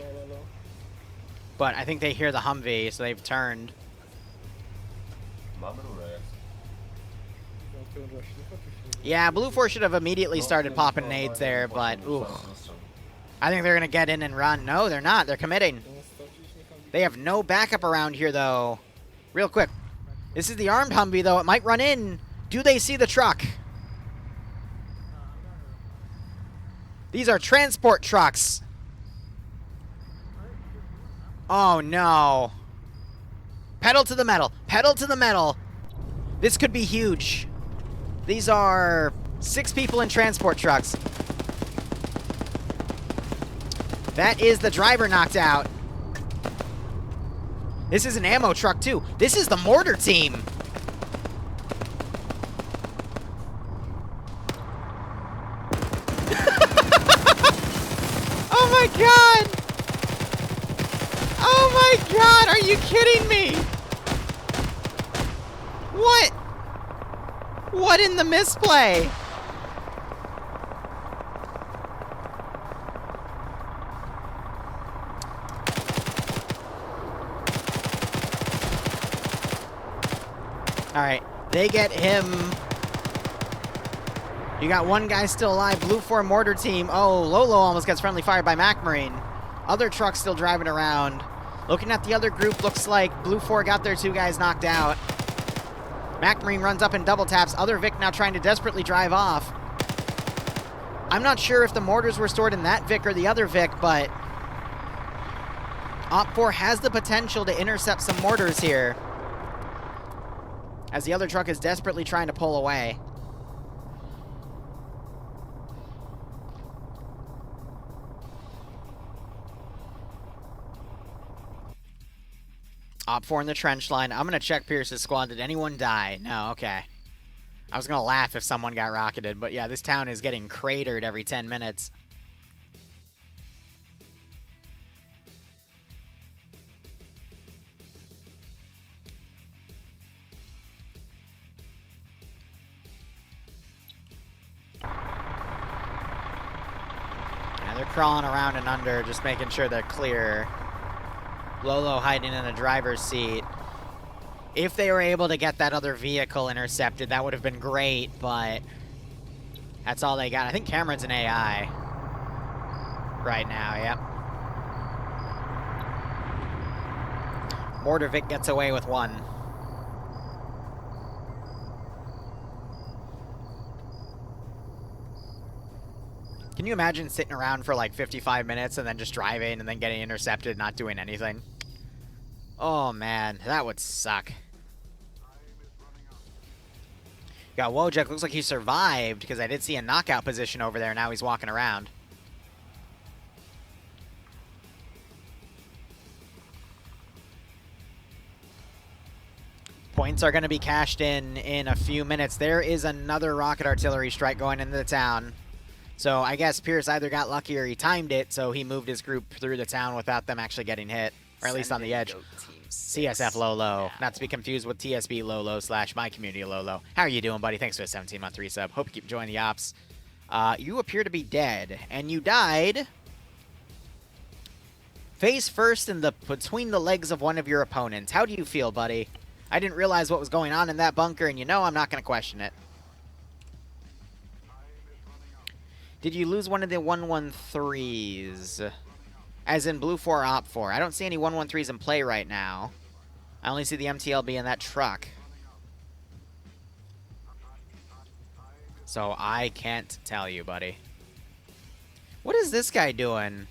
But I think they hear the Humvee, so they've turned. Yeah, Blue 4 should have immediately started popping nades there, but ooh. I think they're going to get in and run. No, they're not. They're committing. They have no backup around here, though. Real quick. This is the armed Humvee, though. It might run in. Do they see the truck? These are transport trucks. Oh, no. Pedal to the metal. Pedal to the metal. This could be huge. These are 6 people in transport trucks. That is the driver knocked out. This is an ammo truck, too. This is the mortar team. Oh, my God. Oh, my God. Are you kidding me? What? What in the misplay? Alright, they get him. You got one guy still alive. Blue 4 mortar team. Oh, Lolo almost gets friendly fired by McMarine. Other trucks still driving around. Looking at the other group, looks like Blue 4 got their 2 guys knocked out. McMarine runs up and double taps. Other Vic now trying to desperately drive off. I'm not sure if the mortars were stored in that Vic or the other Vic, but Op 4 has the potential to intercept some mortars here, as the other truck is desperately trying to pull away. Op 4 in the trench line. I'm going to check Pierce's squad. Did anyone die? No, okay. I was going to laugh if someone got rocketed, but yeah, this town is getting cratered every 10 minutes. Yeah, they're crawling around and under, just making sure they're clear. Lolo hiding in the driver's seat. If they were able to get that other vehicle intercepted, that would have been great, but that's all they got. I think Cameron's an AI right now, yep. Mortar Vic gets away with 1. Can you imagine sitting around for like 55 minutes and then just driving and then getting intercepted, not doing anything? Oh man, that would suck. Got Wojak, looks like he survived because I did see a knockout position over there. Now he's walking around. Points are going to be cashed in a few minutes. There is another rocket artillery strike going into the town. So I guess Pierce either got lucky or he timed it, so he moved his group through the town without them actually getting hit, or at least on the edge. CSF Lolo, not to be confused with TSB Lolo / My Community Lolo. How are you doing, buddy? Thanks for the 17-month resub. Hope you keep enjoying the ops. You appear to be dead, and you died face first in between the legs of one of your opponents. How do you feel, buddy? I didn't realize what was going on in that bunker, and you know I'm not going to question it. Did you lose one of the 113s? As in Blue 4 or Op 4. I don't see any 113s in play right now. I only see the MTLB in that truck. So I can't tell you, buddy. What is this guy doing?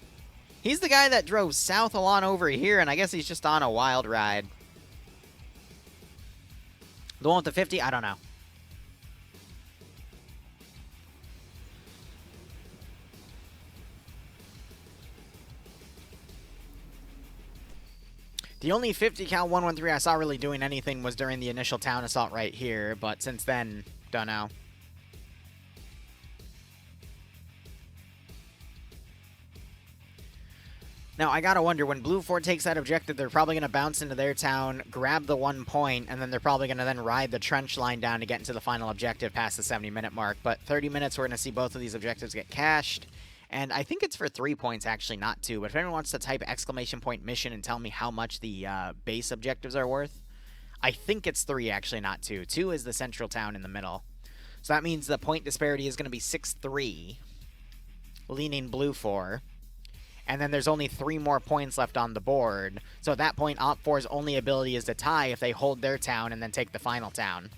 He's the guy that drove south along over here, and I guess he's just on a wild ride. The one with the 50? I don't know. The only 50 cal 113 I saw really doing anything was during the initial town assault right here, but since then, don't know. Now, I gotta wonder, when Blue 4 takes that objective, they're probably gonna bounce into their town, grab the 1 point, and then they're probably gonna then ride the trench line down to get into the final objective past the 70-minute mark. But 30 minutes, we're gonna see both of these objectives get cached. And I think it's for 3 points, actually, not 2. But if anyone wants to type ! mission and tell me how much the base objectives are worth, I think it's 3, actually, not 2. 2 is the central town in the middle. So that means the point disparity is going to be 6-3, leaning Blue 4. And then there's only 3 more points left on the board. So at that point, Op 4's only ability is to tie if they hold their town and then take the final town.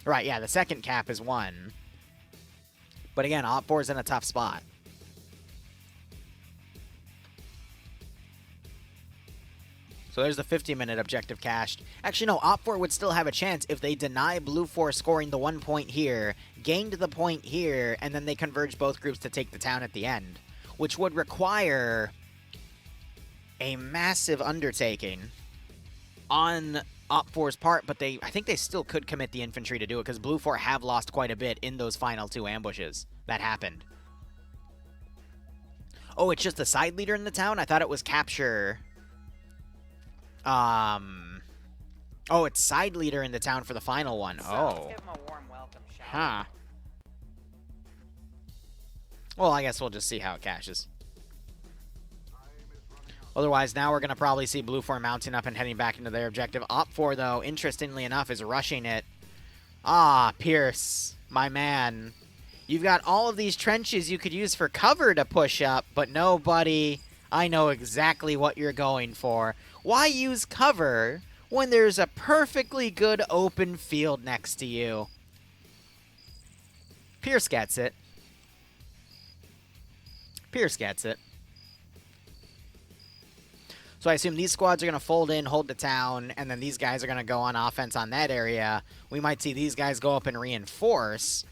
Right, yeah, the second cap is 1. But again, Op 4's in a tough spot. So there's the 50-minute objective cached. Actually, no, Op 4 would still have a chance if they deny Blue 4 scoring the 1 point here, gained the point here, and then they converge both groups to take the town at the end, which would require a massive undertaking on Op 4's part, but I think they still could commit the infantry to do it, because Blue 4 have lost quite a bit in those final 2 ambushes that happened. Oh, it's just the side leader in the town? I thought it was capture. Oh, it's side leader in the town for the final one. Oh. Give him a warm welcome, shall we? Huh. Well, I guess we'll just see how it caches. Otherwise, now we're going to probably see Blue 4 mounting up and heading back into their objective. Op 4, though, interestingly enough, is rushing it. Ah, Pierce, my man. You've got all of these trenches you could use for cover to push up, but no, buddy, I know exactly what you're going for. Why use cover when there's a perfectly good open field next to you? Pierce gets it. Pierce gets it. So I assume these squads are going to fold in, hold the town, and then these guys are going to go on offense on that area. We might see these guys go up and reinforce.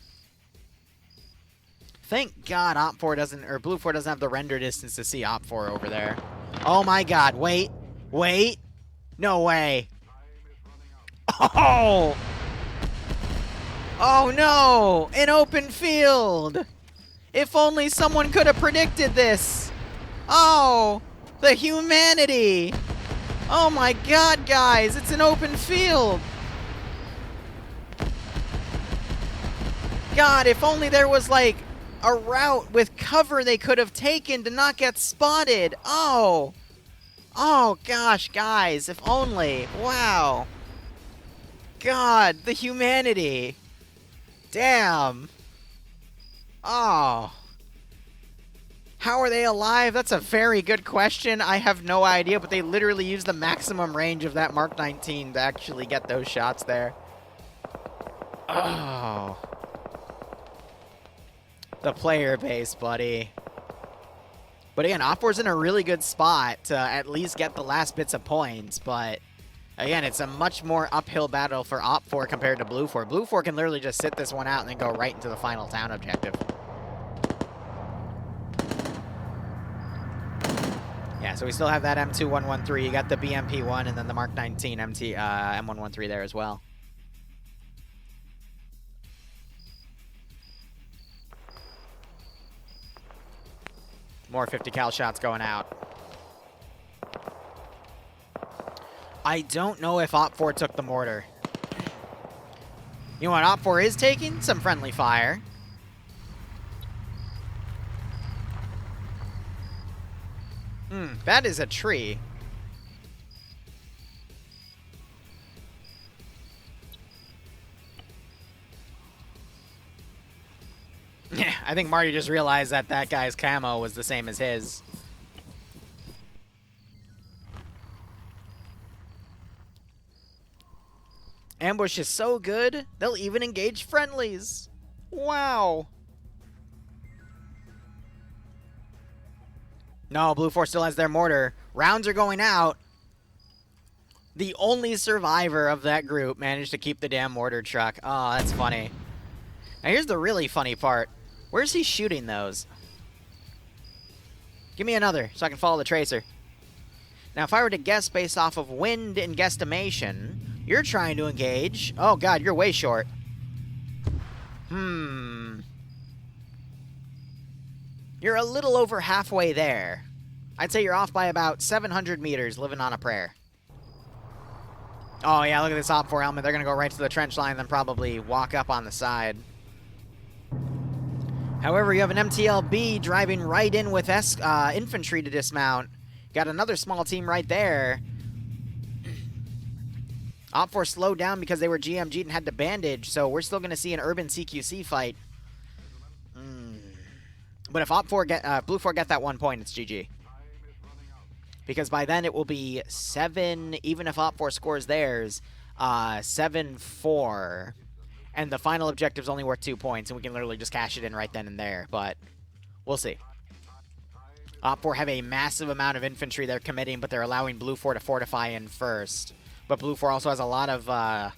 Thank God Op 4 doesn't, or Blue 4 doesn't have the render distance to see Op 4 over there. Oh my God, wait, wait, no way. Oh! Oh no, an open field. If only someone could have predicted this. Oh! The humanity! Oh my God, guys, it's an open field! God, if only there was, like, a route with cover they could have taken to not get spotted! Oh! Oh, gosh, guys, if only. Wow. God, the humanity. Damn. Oh. How are they alive? That's a very good question. I have no idea, but they literally used the maximum range of that Mark 19 to actually get those shots there. Oh. The player base, buddy. But again, Op 4's in a really good spot to at least get the last bits of points, but again, it's a much more uphill battle for Op 4 compared to Blue 4. Blue 4 can literally just sit this one out and then go right into the final town objective. Yeah, so we still have that M2113. You got the BMP-1 and then the Mark 19 M113 there as well. More 50 cal shots going out. I don't know if Op 4 took the mortar. You know what Op 4 is taking? Some friendly fire. That is a tree. Yeah, I think Marty just realized that that guy's camo was the same as his. Ambush is so good, they'll even engage friendlies. Wow. No, Blue 4 still has their mortar. Rounds are going out. The only survivor of that group managed to keep the damn mortar truck. Oh, that's funny. Now here's the really funny part. Where's he shooting those? Give me another so I can follow the tracer. Now if I were to guess based off of wind and guesstimation, you're trying to engage. Oh god, you're way short. You're a little over halfway there. I'd say you're off by about 700 meters, living on a prayer. Oh yeah, look at this OPFOR helmet. They're going to go right to the trench line, then probably walk up on the side. However, you have an MTLB driving right in with infantry to dismount. Got another small team right there. OPFOR slowed down because they were GMG'd and had to bandage, so we're still going to see an urban CQC fight. But if Blue 4 get that 1 point, it's GG. Because by then it will be 7, even if OPFOR scores theirs, 7-4. And the final objective's only worth 2 points, and we can literally just cash it in right then and there. But we'll see. OPFOR have a massive amount of infantry they're committing, but they're allowing Blue 4 to fortify in first. But Blue 4 also has a lot of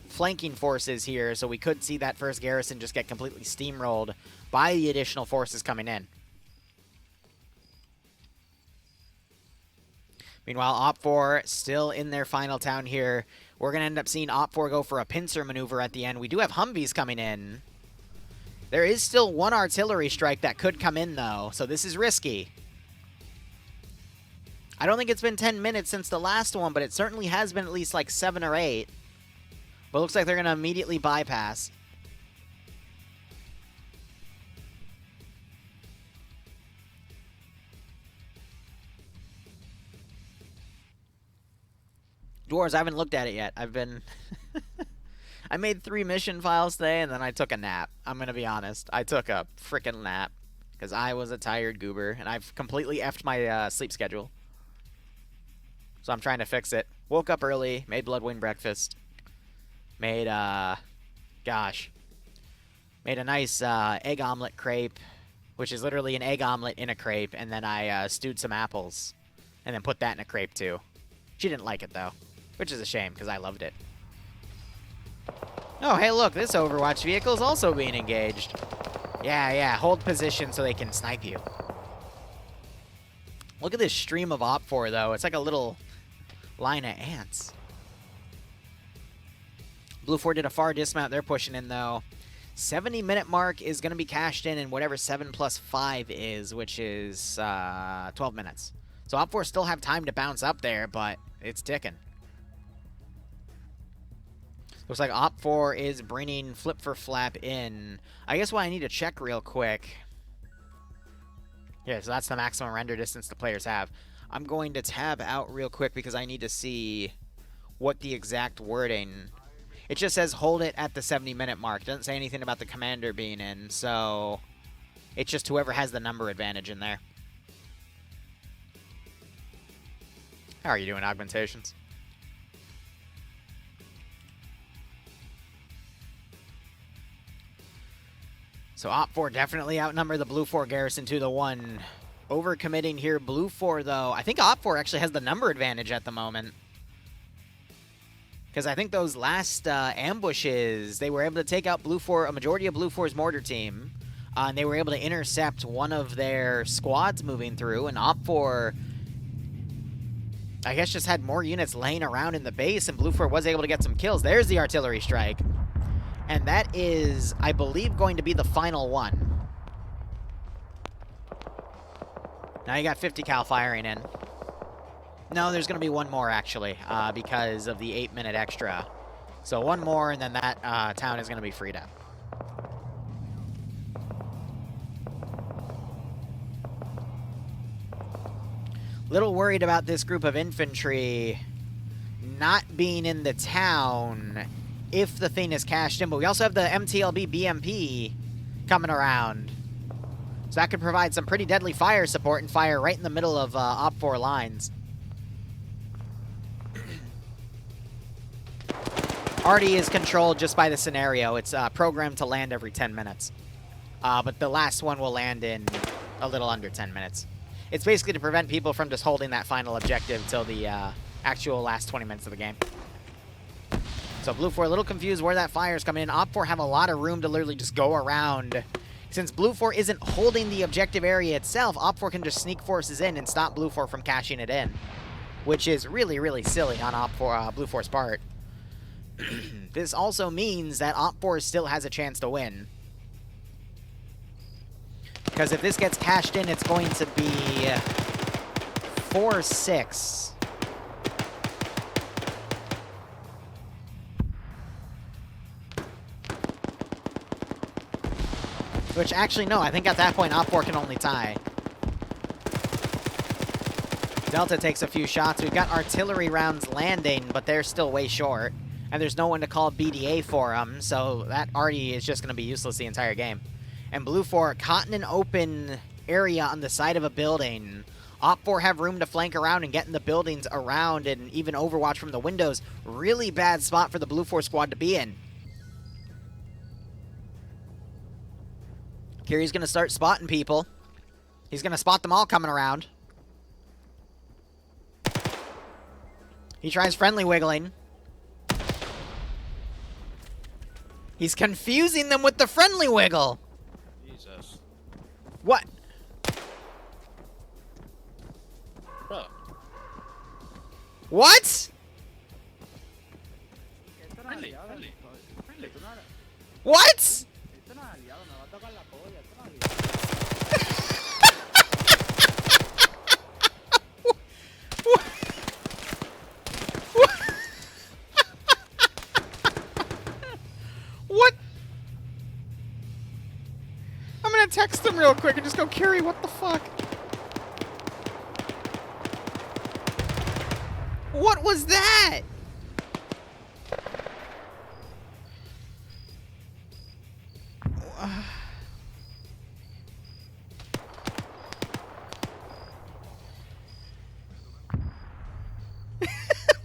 flanking forces here, so we could see that first garrison just get completely steamrolled by the additional forces coming in. Meanwhile, OPFOR still in their final town here. We're going to end up seeing OPFOR go for a pincer maneuver at the end. We do have Humvees coming in. There is still one artillery strike that could come in, though, so this is risky. I don't think it's been 10 minutes since the last one, but it certainly has been at least like 7 or 8. But it looks like they're going to immediately bypass. Dwarves, I haven't looked at it yet. I've been... I made 3 mission files today, and then I took a nap. I'm going to be honest. I took a frickin' nap because I was a tired goober, and I've completely effed my sleep schedule. So I'm trying to fix it. Woke up early, made Bloodwind breakfast. Made, made a nice egg omelet crepe, which is literally an egg omelet in a crepe, and then I stewed some apples, and then put that in a crepe, too. She didn't like it, though, which is a shame, because I loved it. Oh, hey, look, this Overwatch vehicle is also being engaged. Yeah, hold position so they can snipe you. Look at this stream of OPFOR, though. It's like a little line of ants. Blue 4 did a far dismount. They're pushing in, though. 70-minute mark is going to be cashed in whatever 7 plus 5 is, which is 12 minutes. So OPFOR still have time to bounce up there, but it's ticking. Looks like OPFOR is bringing Flip for Flap in. I guess what I need to check real quick. Yeah, so that's the maximum render distance the players have. I'm going to tab out real quick because I need to see what the exact wording... It just says hold it at the 70-minute mark. It doesn't say anything about the commander being in, so... It's just whoever has the number advantage in there. How are you doing, Augmentations? So OPFOR definitely outnumber the Blue 4 garrison 2-1. Overcommitting here. Blue 4, though. I think OPFOR actually has the number advantage at the moment. Because I think those last ambushes, they were able to take out Blue 4, a majority of Blue 4's mortar team. And they were able to intercept one of their squads moving through. And OPFOR, I guess, just had more units laying around in the base. And Blue 4 was able to get some kills. There's the artillery strike. And that is, I believe, going to be the final one. Now you got 50 cal firing in. No, there's going to be one more, actually, because of the 8-minute extra. So one more, and then that town is going to be freed up. Little worried about this group of infantry not being in the town if the thing is cashed in. But we also have the MTLB BMP coming around. So that could provide some pretty deadly fire support and fire right in the middle of OPFOR lines. Artie is controlled just by the scenario. It's programmed to land every 10 minutes. But the last one will land in a little under 10 minutes. It's basically to prevent people from just holding that final objective till the actual last 20 minutes of the game. So Blue 4 a little confused where that fire is coming in. OPFOR have a lot of room to literally just go around. Since Blue 4 isn't holding the objective area itself, OPFOR can just sneak forces in and stop Blue 4 from cashing it in, which is really, really silly on Blue 4's part. This also means that OPFOR still has a chance to win. Because if this gets cashed in, it's going to be 4-6. Which, actually, no, I think at that point, OPFOR can only tie. Delta takes a few shots. We've got artillery rounds landing, but they're still way short. And there's no one to call BDA for them, so that Artie is just going to be useless the entire game. And Blue 4 caught in an open area on the side of a building. OPFOR have room to flank around and get in the buildings around and even overwatch from the windows. Really bad spot for the Blue 4 squad to be in. Kiri's going to start spotting people. He's going to spot them all coming around. He tries friendly wiggling. He's confusing them with the friendly wiggle. Jesus. What? Bro. What? Friendly. What? What? I'm gonna text him real quick and just go, Kiri, what the fuck? What was that?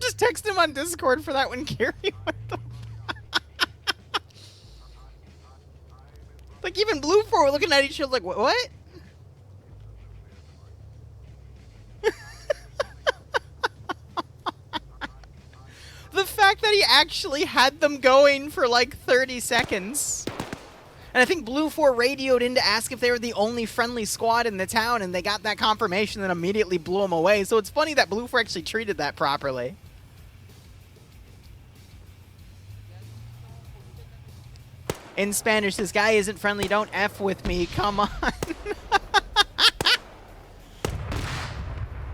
Just text him on Discord for that one, Kiri. What the like, even Blue 4 were looking at each other like, what? The fact that he actually had them going for like 30 seconds. And I think Blue 4 radioed in to ask if they were the only friendly squad in the town, and they got that confirmation and immediately blew them away. So it's funny that Blue 4 actually treated that properly. In Spanish, this guy isn't friendly, don't F with me, come on.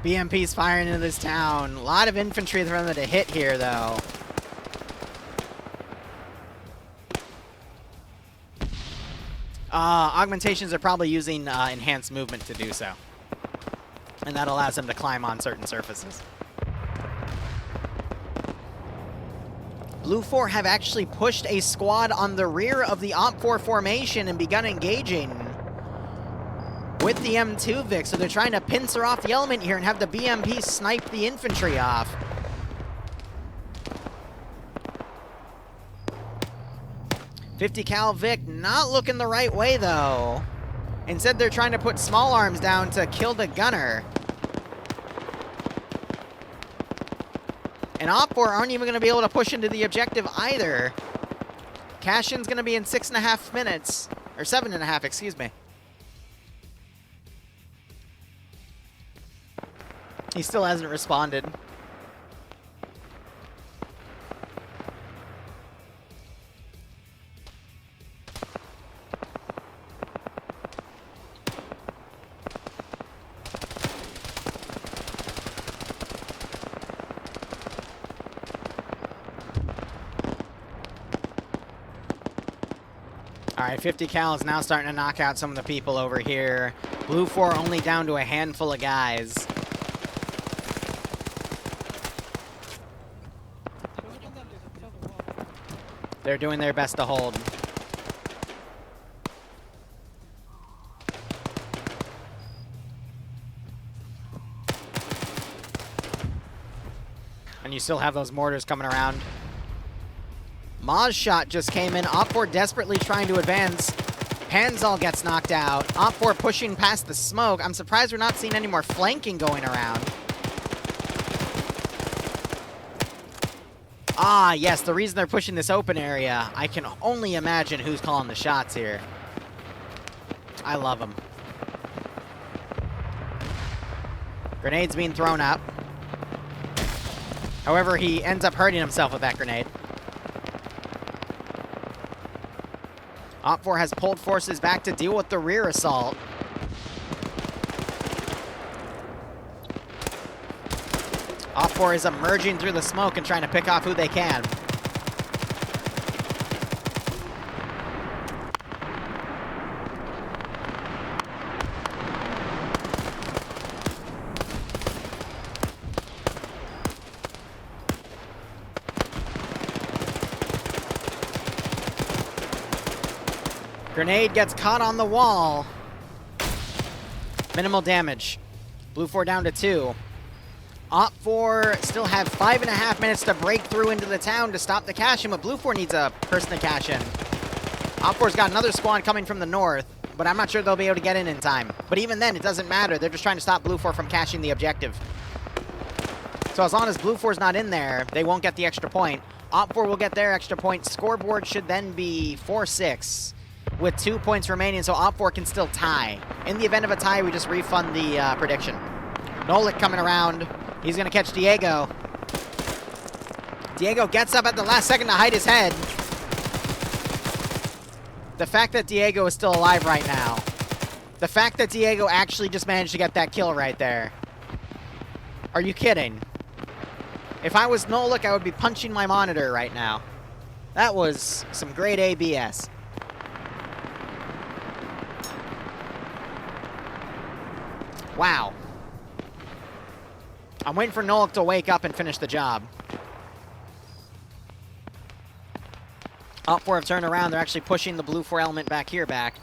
BMP's firing into this town. A lot of infantry for them to hit here, though. Augmentations are probably using enhanced movement to do so. And that allows them to climb on certain surfaces. Blue 4 have actually pushed a squad on the rear of the OPFOR formation and begun engaging with the M2 Vic, so they're trying to pincer off the element here and have the BMP snipe the infantry off. .50 cal Vic not looking the right way, though. Instead, they're trying to put small arms down to kill the gunner. And OPFOR aren't even going to be able to push into the objective either. Cash-in's going to be in 6.5 minutes. Or 7.5, excuse me. He still hasn't responded. Alright, .50 cal is now starting to knock out some of the people over here. Blue 4 only down to a handful of guys. They're doing their best to hold. And you still have those mortars coming around. Ma's shot just came in. Op4 desperately trying to advance. Panzal gets knocked out. Op4 pushing past the smoke. I'm surprised we're not seeing any more flanking going around. Ah, yes, the reason they're pushing this open area, I can only imagine who's calling the shots here. I love them. Grenades being thrown up. However, he ends up hurting himself with that grenade. Op4 has pulled forces back to deal with the rear assault. Op4 is emerging through the smoke and trying to pick off who they can. Grenade gets caught on the wall. Minimal damage. Blue 4 down to 2. Op4 still have 5.5 minutes to break through into the town to stop the cash-in, but Blue 4 needs a person to cash in. Op4's got another squad coming from the north, but I'm not sure they'll be able to get in time. But even then, it doesn't matter. They're just trying to stop Blue 4 from cashing the objective. So as long as Blue 4's not in there, they won't get the extra point. Op4 will get their extra point. Scoreboard should then be 4-6 with 2 points remaining, so Op4 can still tie. In the event of a tie, we just refund the prediction. Nolik coming around. He's going to catch Diego. Diego gets up at the last second to hide his head. The fact that Diego is still alive right now. The fact that Diego actually just managed to get that kill right there. Are you kidding? If I was Nolik, I would be punching my monitor right now. That was some grade A BS. Wow. I'm waiting for Nolik to wake up and finish the job. Op4 have turned around. They're actually pushing the Blue 4 element back here back.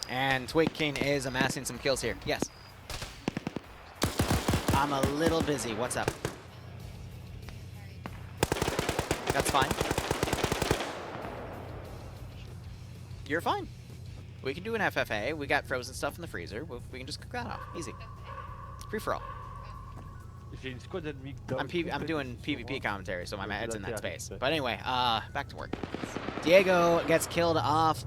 And Twig King is amassing some kills here. Yes. I'm a little busy. What's up? That's fine. You're fine. We can do an FFA. We got frozen stuff in the freezer. We can just cook that off. Easy. Free for all. I'm doing PvP commentary, so my head's in that space. But anyway, back to work. Diego gets killed off.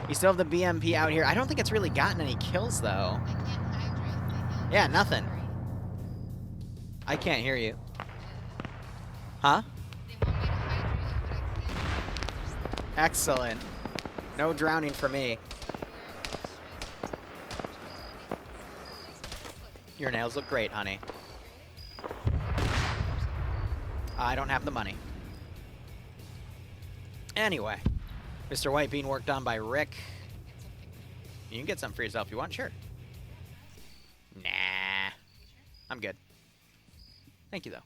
You still have the BMP out here. I don't think it's really gotten any kills, though. Yeah, nothing. I can't hear you. Huh? Excellent. No drowning for me. Your nails look great, honey. I don't have the money. Anyway, Mr. White being worked on by Rick. You can get some for yourself if you want, sure. Nah. I'm good. Thank you, though.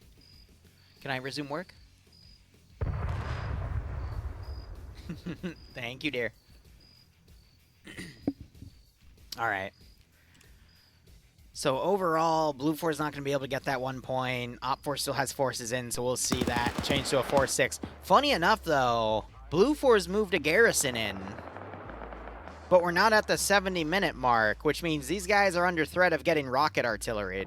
Can I resume work? Thank you, dear. All right. So overall, Blue 4 is not going to be able to get that 1 point. Op4 still has forces in, so we'll see that change to a 4-6. Funny enough, though, Blue 4's moved a garrison in. But we're not at the 70-minute mark, which means these guys are under threat of getting rocket artillery.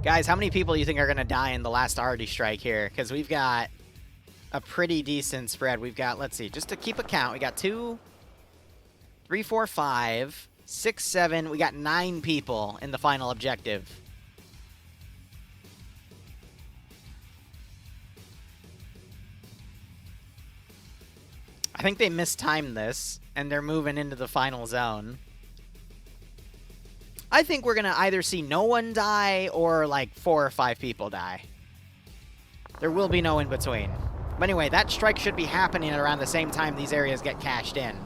Guys, how many people do you think are going to die in the last Arty strike here? Because we've got a pretty decent spread. We've got, let's see, just to keep a count, we got 2, 3, 4, 5, 6, 7. We got 9 people in the final objective. I think they mistimed this, and they're moving into the final zone. I think we're going to either see no one die or like 4 or 5 people die. There will be no in between. But anyway, that strike should be happening around the same time these areas get cashed in.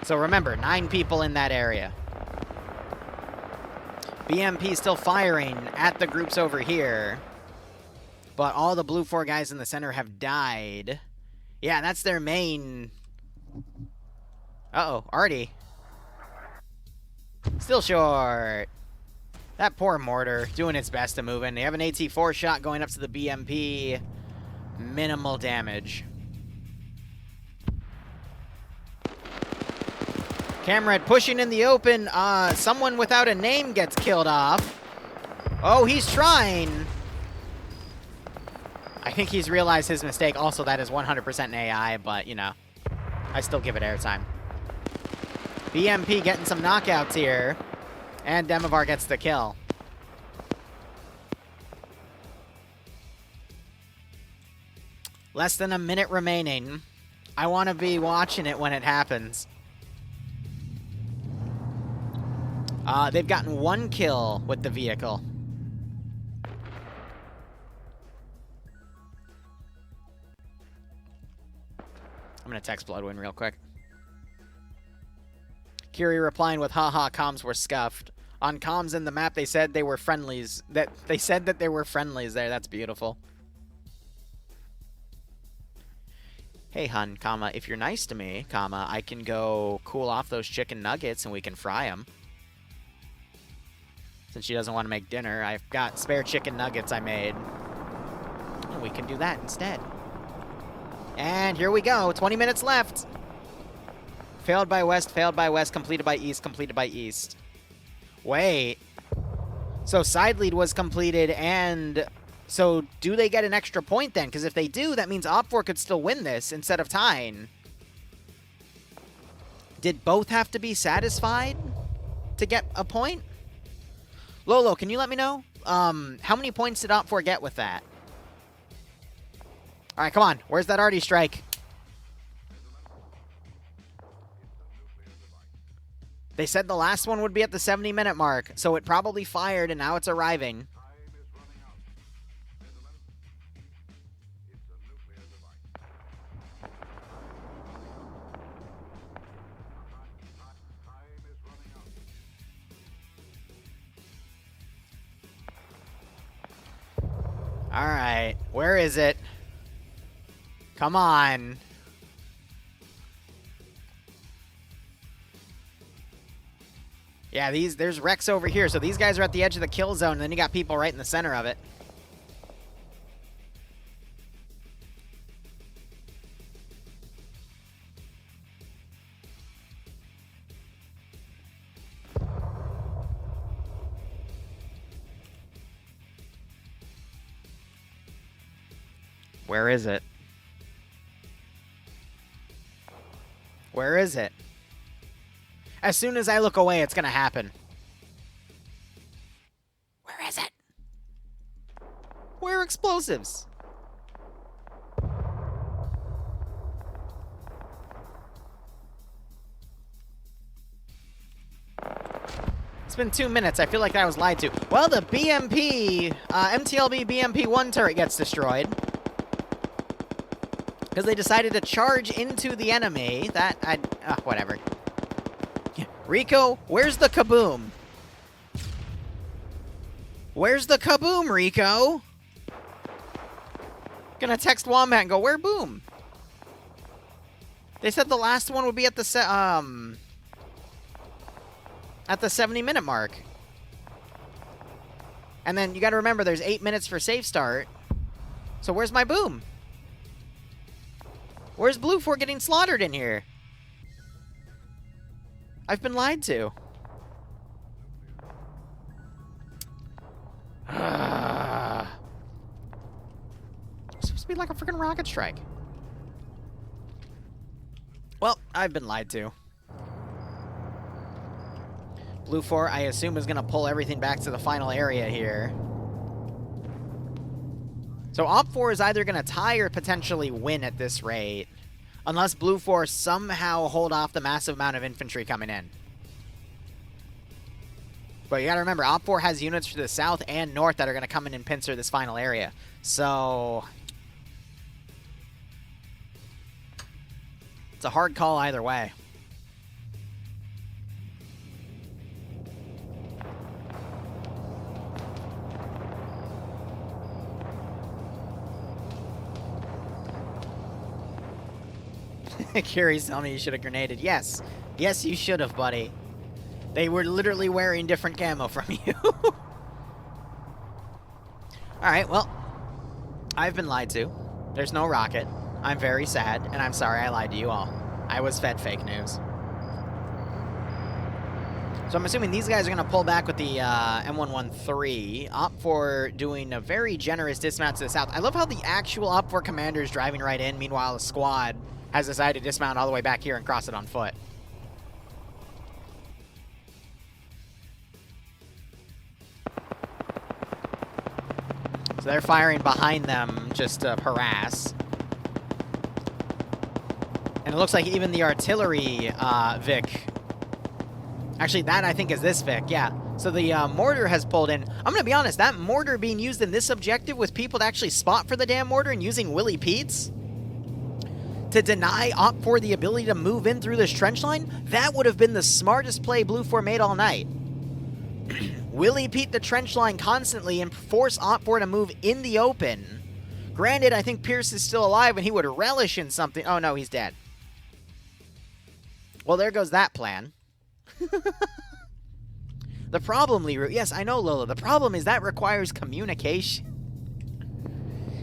So remember, 9 people in that area. BMP still firing at the groups over here. But all the blue 4 guys in the center have died. Yeah, that's their main... Uh-oh, Artie. Still short. That poor mortar doing its best to move in. They have an AT4 shot going up to the BMP. Minimal damage. Camrad pushing in the open. Someone without a name gets killed off. Oh, he's trying. I think he's realized his mistake. Also, that is 100% an AI, but, you know, I still give it airtime. BMP getting some knockouts here. And Demovar gets the kill. Less than a minute remaining. I want to be watching it when it happens. They've gotten 1 kill with the vehicle. I'm going to text Bloodwind real quick. Curie replying with, haha, comms were scuffed. On comms in the map, they said they were friendlies. They said that there were friendlies there. That's beautiful. Hey, hun, comma, if you're nice to me, comma, I can go cool off those chicken nuggets and we can fry them. Since she doesn't want to make dinner, I've got spare chicken nuggets I made. And we can do that instead. And here we go. 20 minutes left. Failed by west, completed by east, completed by east. Wait. So side lead was completed, and so do they get an extra point then? Because if they do, that means OPFOR could still win this instead of tying. Did both have to be satisfied to get a point? Lolo, can you let me know? How many points did OPFOR get with that? All right, come on. Where's that Artie strike? They said the last one would be at the 70-minute mark, so it probably fired, and now it's arriving. All right, where is it? Come on. Yeah, there's Rex over here, so these guys are at the edge of the kill zone, and then you got people right in the center of it. Where is it? Where is it? As soon as I look away, it's going to happen. Where is it? Where are explosives? It's been 2 minutes. I feel like I was lied to. Well, the BMP, MTLB BMP-1 turret gets destroyed. Because they decided to charge into the enemy. Whatever. Rico, where's the kaboom? Where's the kaboom, Rico? Gonna text Wombat and go, where boom? They said the last one would be at the 70-minute mark. And then you gotta remember there's 8 minutes for safe start. So where's my boom? Where's Blue for getting slaughtered in here? I've been lied to. It's supposed to be like a freaking rocket strike. Well, I've been lied to. Blue 4, I assume, is going to pull everything back to the final area here. So OPFOR is either going to tie or potentially win at this rate. Unless Blue 4 somehow hold off the massive amount of infantry coming in. But you gotta remember, OPFOR has units to the south and north that are gonna come in and pincer this final area. So it's a hard call either way. Curie's telling me you should have grenaded. Yes. Yes, you should have, buddy. They were literally wearing different camo from you. Alright, well. I've been lied to. There's no rocket. I'm very sad, and I'm sorry I lied to you all. I was fed fake news. So I'm assuming these guys are going to pull back with the M113, opt for doing a very generous dismount to the south. I love how the actual opt for commander is driving right in, meanwhile the squad has decided to dismount all the way back here and cross it on foot. So they're firing behind them just to harass. And it looks like even the artillery Vic... Actually, that I think is this Vic, yeah. So the mortar has pulled in. I'm going to be honest, that mortar being used in this objective with people to actually spot for the damn mortar and using Willie Pete's to deny OPFOR the ability to move in through this trench line, that would have been the smartest play Blue 4 made all night. Willie Pete the trench line constantly and force OPFOR to move in the open. Granted, I think Pierce is still alive and he would relish in something. Oh no, he's dead. Well, there goes that plan. The problem, Liru, yes, I know, Lola. The problem is that requires communication.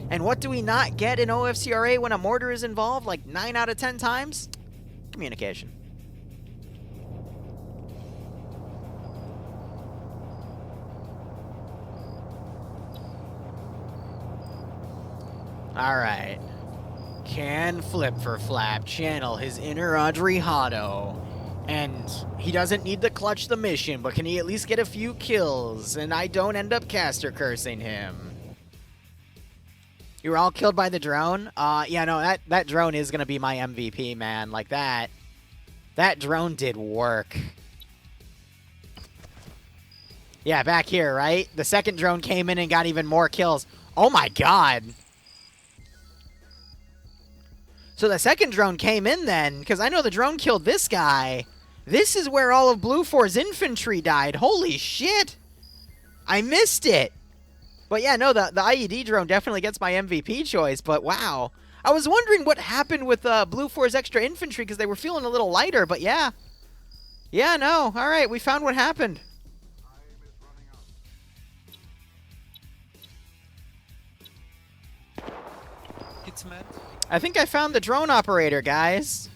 And what do we not get in OFCRA when a mortar is involved? Like 9 out of 10 times? Communication. Alright. Can flip for flap, channel his inner Audrey Hotto. And he doesn't need to clutch the mission, but can he at least get a few kills? And I don't end up caster cursing him. You were all killed by the drone? Yeah, no, that drone is going to be my MVP, man. Like that drone did work. Yeah, back here, right? The second drone came in and got even more kills. Oh my god. So the second drone came in then, because I know the drone killed this guy. This is where all of Blue 4's infantry died. Holy shit. I missed it. But yeah, no, the IED drone definitely gets my MVP choice, but wow. I was wondering what happened with Blue 4's extra infantry, because they were feeling a little lighter, but yeah. Yeah, no, all right, we found what happened. It's mad. I think I found the drone operator, guys.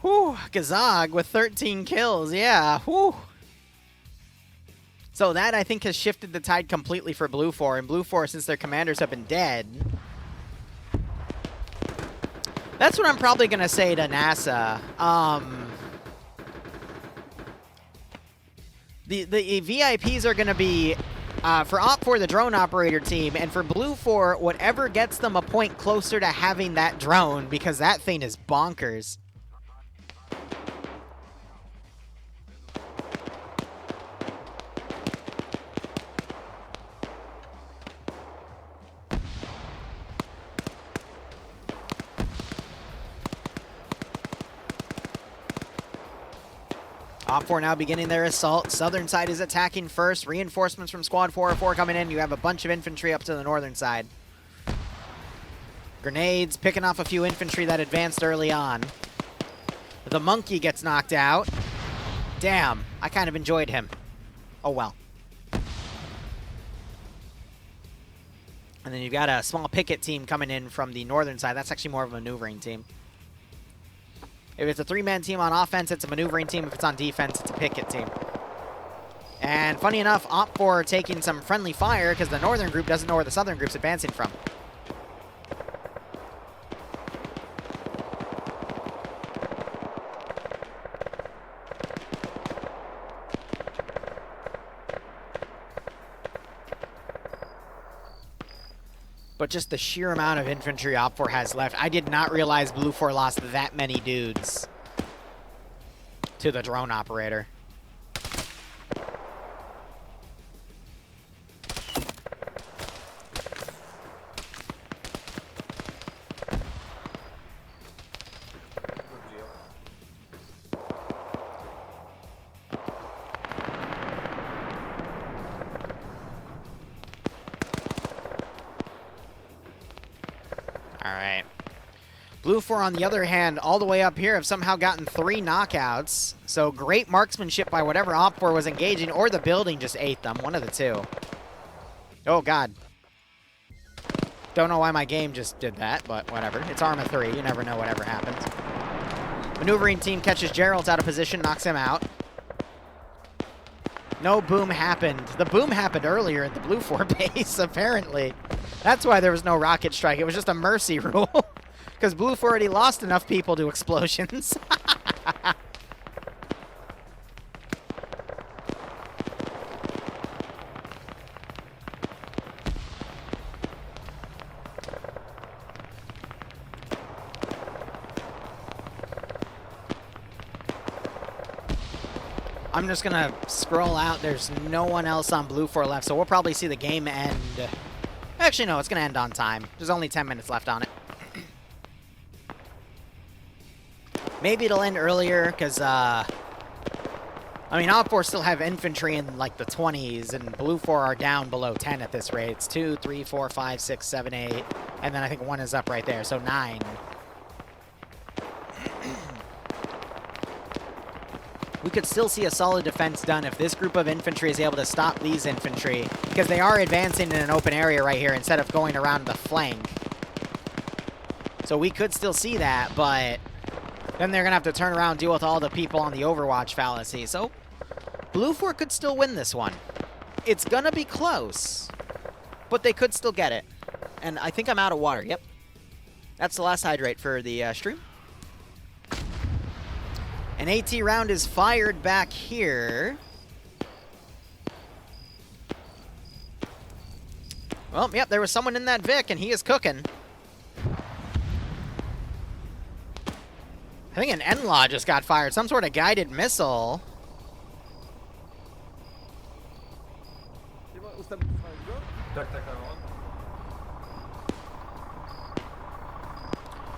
Whew, Gazag with 13 kills, yeah, whew. So that, I think, has shifted the tide completely for Blue 4, and Blue 4, since their commanders have been dead... That's what I'm probably going to say to NASA. The VIPs are going to be, for OPFOR, the drone operator team, and for Blue 4, whatever gets them a point closer to having that drone, because that thing is bonkers. OPFOR now beginning their assault. Southern side is attacking first. Reinforcements from Squad 404 coming in. You have a bunch of infantry up to the northern side. Grenades, picking off a few infantry that advanced early on. The monkey gets knocked out. Damn, I kind of enjoyed him. Oh well. And then you've got a small picket team coming in from the northern side. That's actually more of a maneuvering team. If it's a 3-man team on offense, it's a maneuvering team. If it's on defense, it's a picket team. And funny enough, OPFOR taking some friendly fire because the northern group doesn't know where the southern group's advancing from. But just the sheer amount of infantry OPFOR has left. I did not realize Blue 4 lost that many dudes to the drone operator. All right. Blue 4, on the other hand, all the way up here have somehow gotten 3 knockouts. So great marksmanship by whatever Op4 was engaging, or the building just ate them. One of the two. Oh, God. Don't know why my game just did that, but whatever. It's Arma 3. You never know whatever happens. Maneuvering team catches Gerald out of position, knocks him out. No boom happened. The boom happened earlier at the Blue 4 base, apparently. That's why there was no rocket strike. It was just a mercy rule. Because Blue 4 already lost enough people to explosions. I'm just going to scroll out. There's no one else on Blue 4 left, so we'll probably see the game end. Actually, no, it's going to end on time. There's only 10 minutes left on it. Maybe it'll end earlier, because, I mean, Op4 still have infantry in, like, the 20s, and Blue 4 are down below 10 at this rate. It's 2, 3, 4, 5, 6, 7, 8, and then I think 1 is up right there, so 9. We could still see a solid defense done if this group of infantry is able to stop these infantry, because they are advancing in an open area right here instead of going around the flank. So we could still see that, but then they're going to have to turn around and deal with all the people on the Overwatch fallacy. So Blue 4 could still win this one. It's going to be close, but they could still get it. And I think I'm out of water. Yep. That's the last hydrate for the stream. An AT round is fired back here. Well, yep, there was someone in that Vic, and he is cooking. I think an NLAW just got fired. Some sort of guided missile.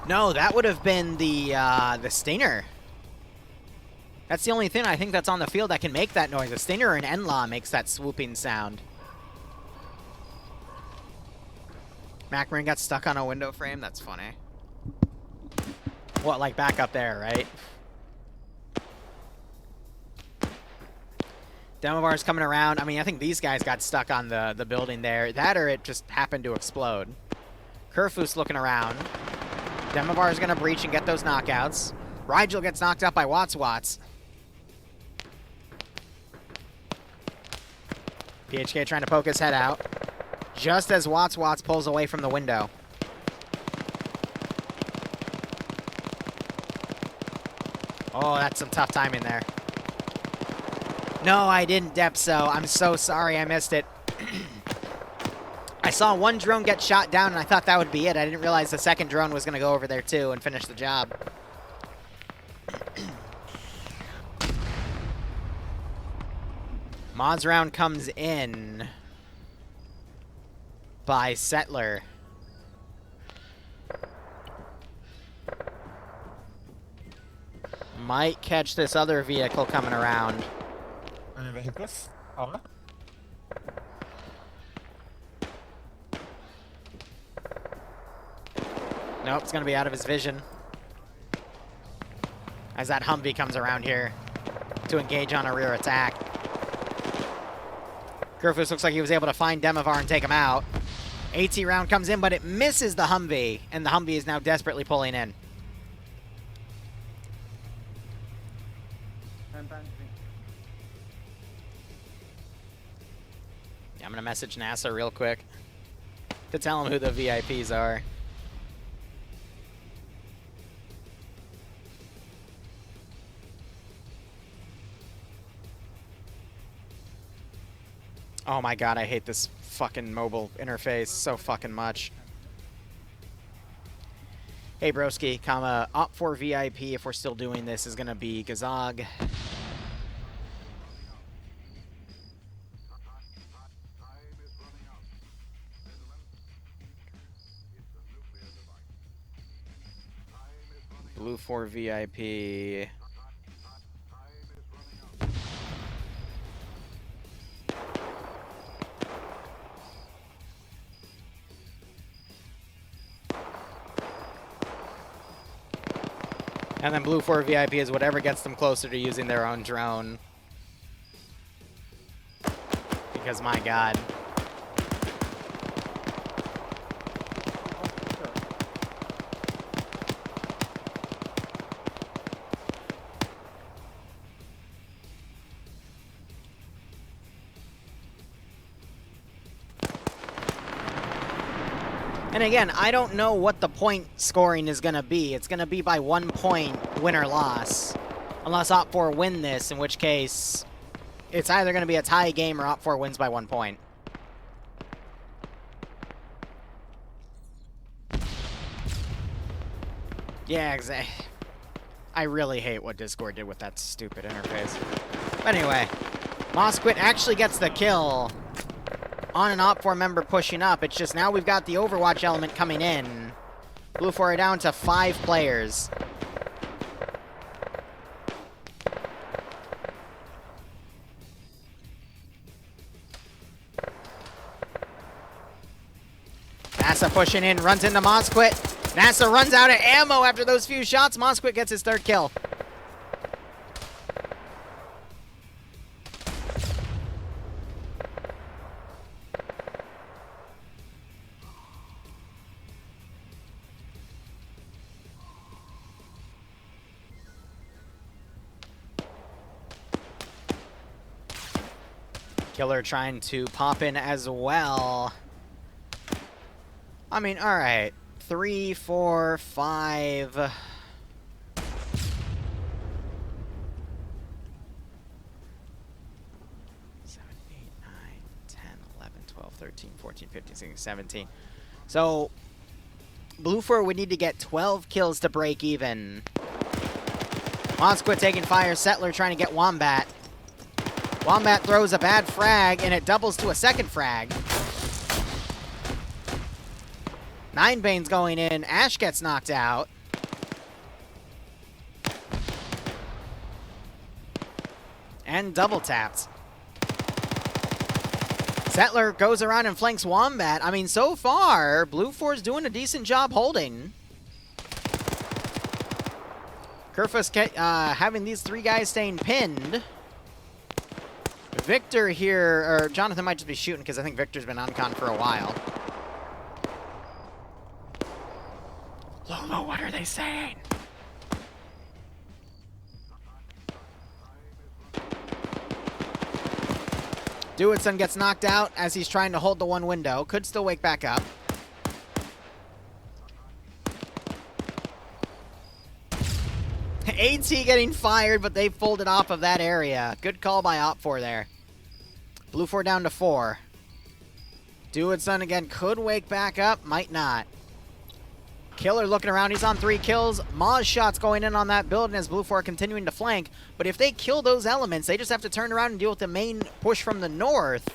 No, that would have been the Stinger. That's the only thing I think that's on the field that can make that noise. A Stinger or an NLAW makes that swooping sound. McLean got stuck on a window frame? That's funny. What, like back up there, right? Demovar's coming around. I mean, I think these guys got stuck on the building there. That or it just happened to explode. Kerfoos looking around. Demovar's going to breach and get those knockouts. Rigel gets knocked out by Watts. PHK trying to poke his head out. Just as Watts pulls away from the window. Oh, that's some tough timing there. No, I didn't, Depso. I'm so sorry I missed it. I saw one drone get shot down, and I thought that would be it. I didn't realize the second drone was going to go over there, too, and finish the job. Mods round comes in by Settler. Might catch this other vehicle coming around. Any vehicles? Hola? Nope, it's going to be out of his vision. As that Humvee comes around here to engage on a rear attack. Kerfoos looks like he was able to find Demovar and take him out. AT round comes in, but it misses the Humvee, and the Humvee is now desperately pulling in. Yeah, I'm going to message NASA real quick to tell them who the VIPs are. Oh my god, I hate this fucking mobile interface so fucking much. Hey broski, comma, op for VIP if we're still doing this is gonna be Gazog. Blue 4 VIP. And then Blue 4 VIP is whatever gets them closer to using their own drone. Because my god. And again, I don't know what the point scoring is going to be. It's going to be by 1 point, win or loss. Unless Op4 win this, in which case it's either going to be a tie game or Op4 wins by 1 point. Yeah, exactly. I really hate what Discord did with that stupid interface. But anyway, Mosquit actually gets the kill on an Op4 member pushing up. It's just now we've got the Overwatch element coming in. Blue 4 are down to 5 players. NASA pushing in, runs into Mosquit. NASA runs out of ammo after those few shots. Mosquit gets his 3rd kill. Killer trying to pop in as well. I mean, alright. 3, 4, 5. 7, 8, 9, 10, 11, 12, 13, 14, 15, 16, 17. So, Blue 4 would need to get 12 kills to break even. Monsquit taking fire. Settler trying to get Wombat. Wombat throws a bad frag, and it doubles to a 2nd frag. Ninebane's going in. Ash gets knocked out. And double tapped. Settler goes around and flanks Wombat. I mean, so far, Blue 4's doing a decent job holding. Kerfuss having these 3 guys staying pinned. Victor here, or Jonathan might just be shooting because I think Victor's been on con for a while. Lolo, what are they saying? Dewitson gets knocked out as he's trying to hold the 1 window. Could still wake back up. AT getting fired, but they folded off of that area. Good call by Op4 there. Blue 4 down to 4. Dewitson again could wake back up, might not. Killer looking around, he's on 3 kills. Maz shots going in on that building as Blue 4 continuing to flank. But if they kill those elements, they just have to turn around and deal with the main push from the north.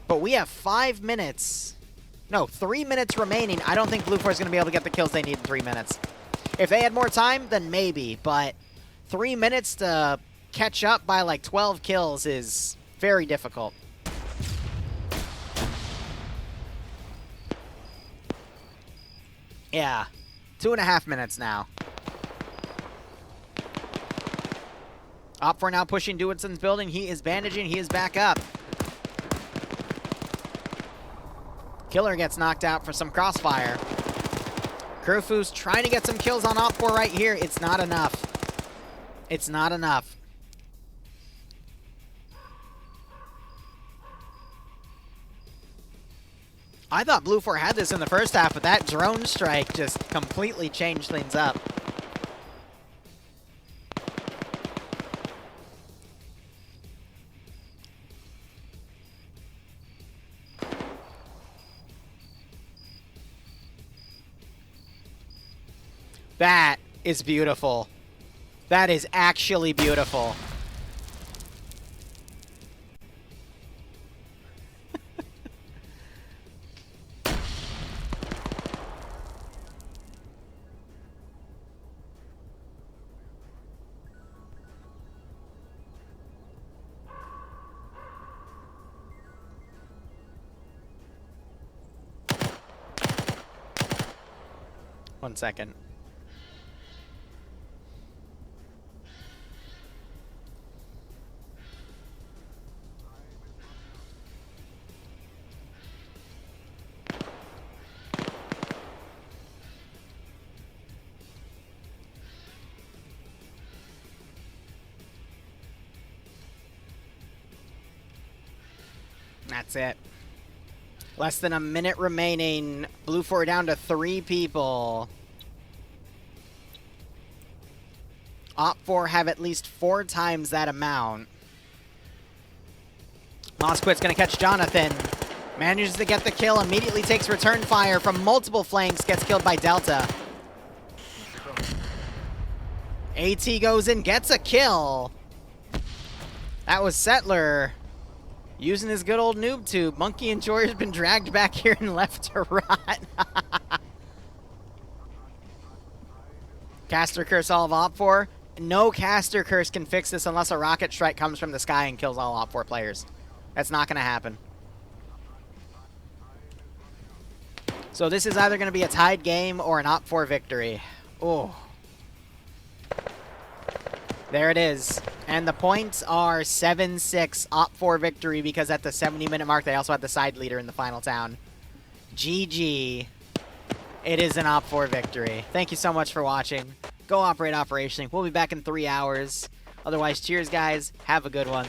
But we have 5 minutes. No, 3 minutes remaining. I don't think Blue 4 is going to be able to get the kills they need in 3 minutes. If they had more time, then maybe. But 3 minutes to catch up by like 12 kills is very difficult. Yeah. 2.5 minutes now. Op4 now pushing Dewitson's building. He is bandaging. He is back up. Killer gets knocked out for some crossfire. Kerfuss trying to get some kills on Op4 right here. It's not enough. It's not enough. I thought Blue 4 had this in the first half, but that drone strike just completely changed things up. That is beautiful. That is actually beautiful. One second. That's it. Less than a minute remaining. Blue 4 down to 3 people. Op 4 have at least 4 times that amount. Mosquit's going to catch Jonathan. Manages to get the kill. Immediately takes return fire from multiple flanks. Gets killed by Delta. AT goes in. Gets a kill. That was Settler. Using his good old noob tube. Monkey Enjoyer's been dragged back here and left to rot. Caster Curse all of Op 4. No Caster Curse can fix this unless a rocket strike comes from the sky and kills all Op 4 players. That's not going to happen. So this is either going to be a tied game or an Op 4 victory. Oh. There it is. And the points are 7-6 Op 4 victory because at the 70-minute mark, they also had the side leader in the final town. GG. It is an Op 4 victory. Thank you so much for watching. Go operate operationally. We'll be back in 3 hours. Otherwise, cheers, guys. Have a good one.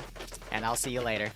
And I'll see you later.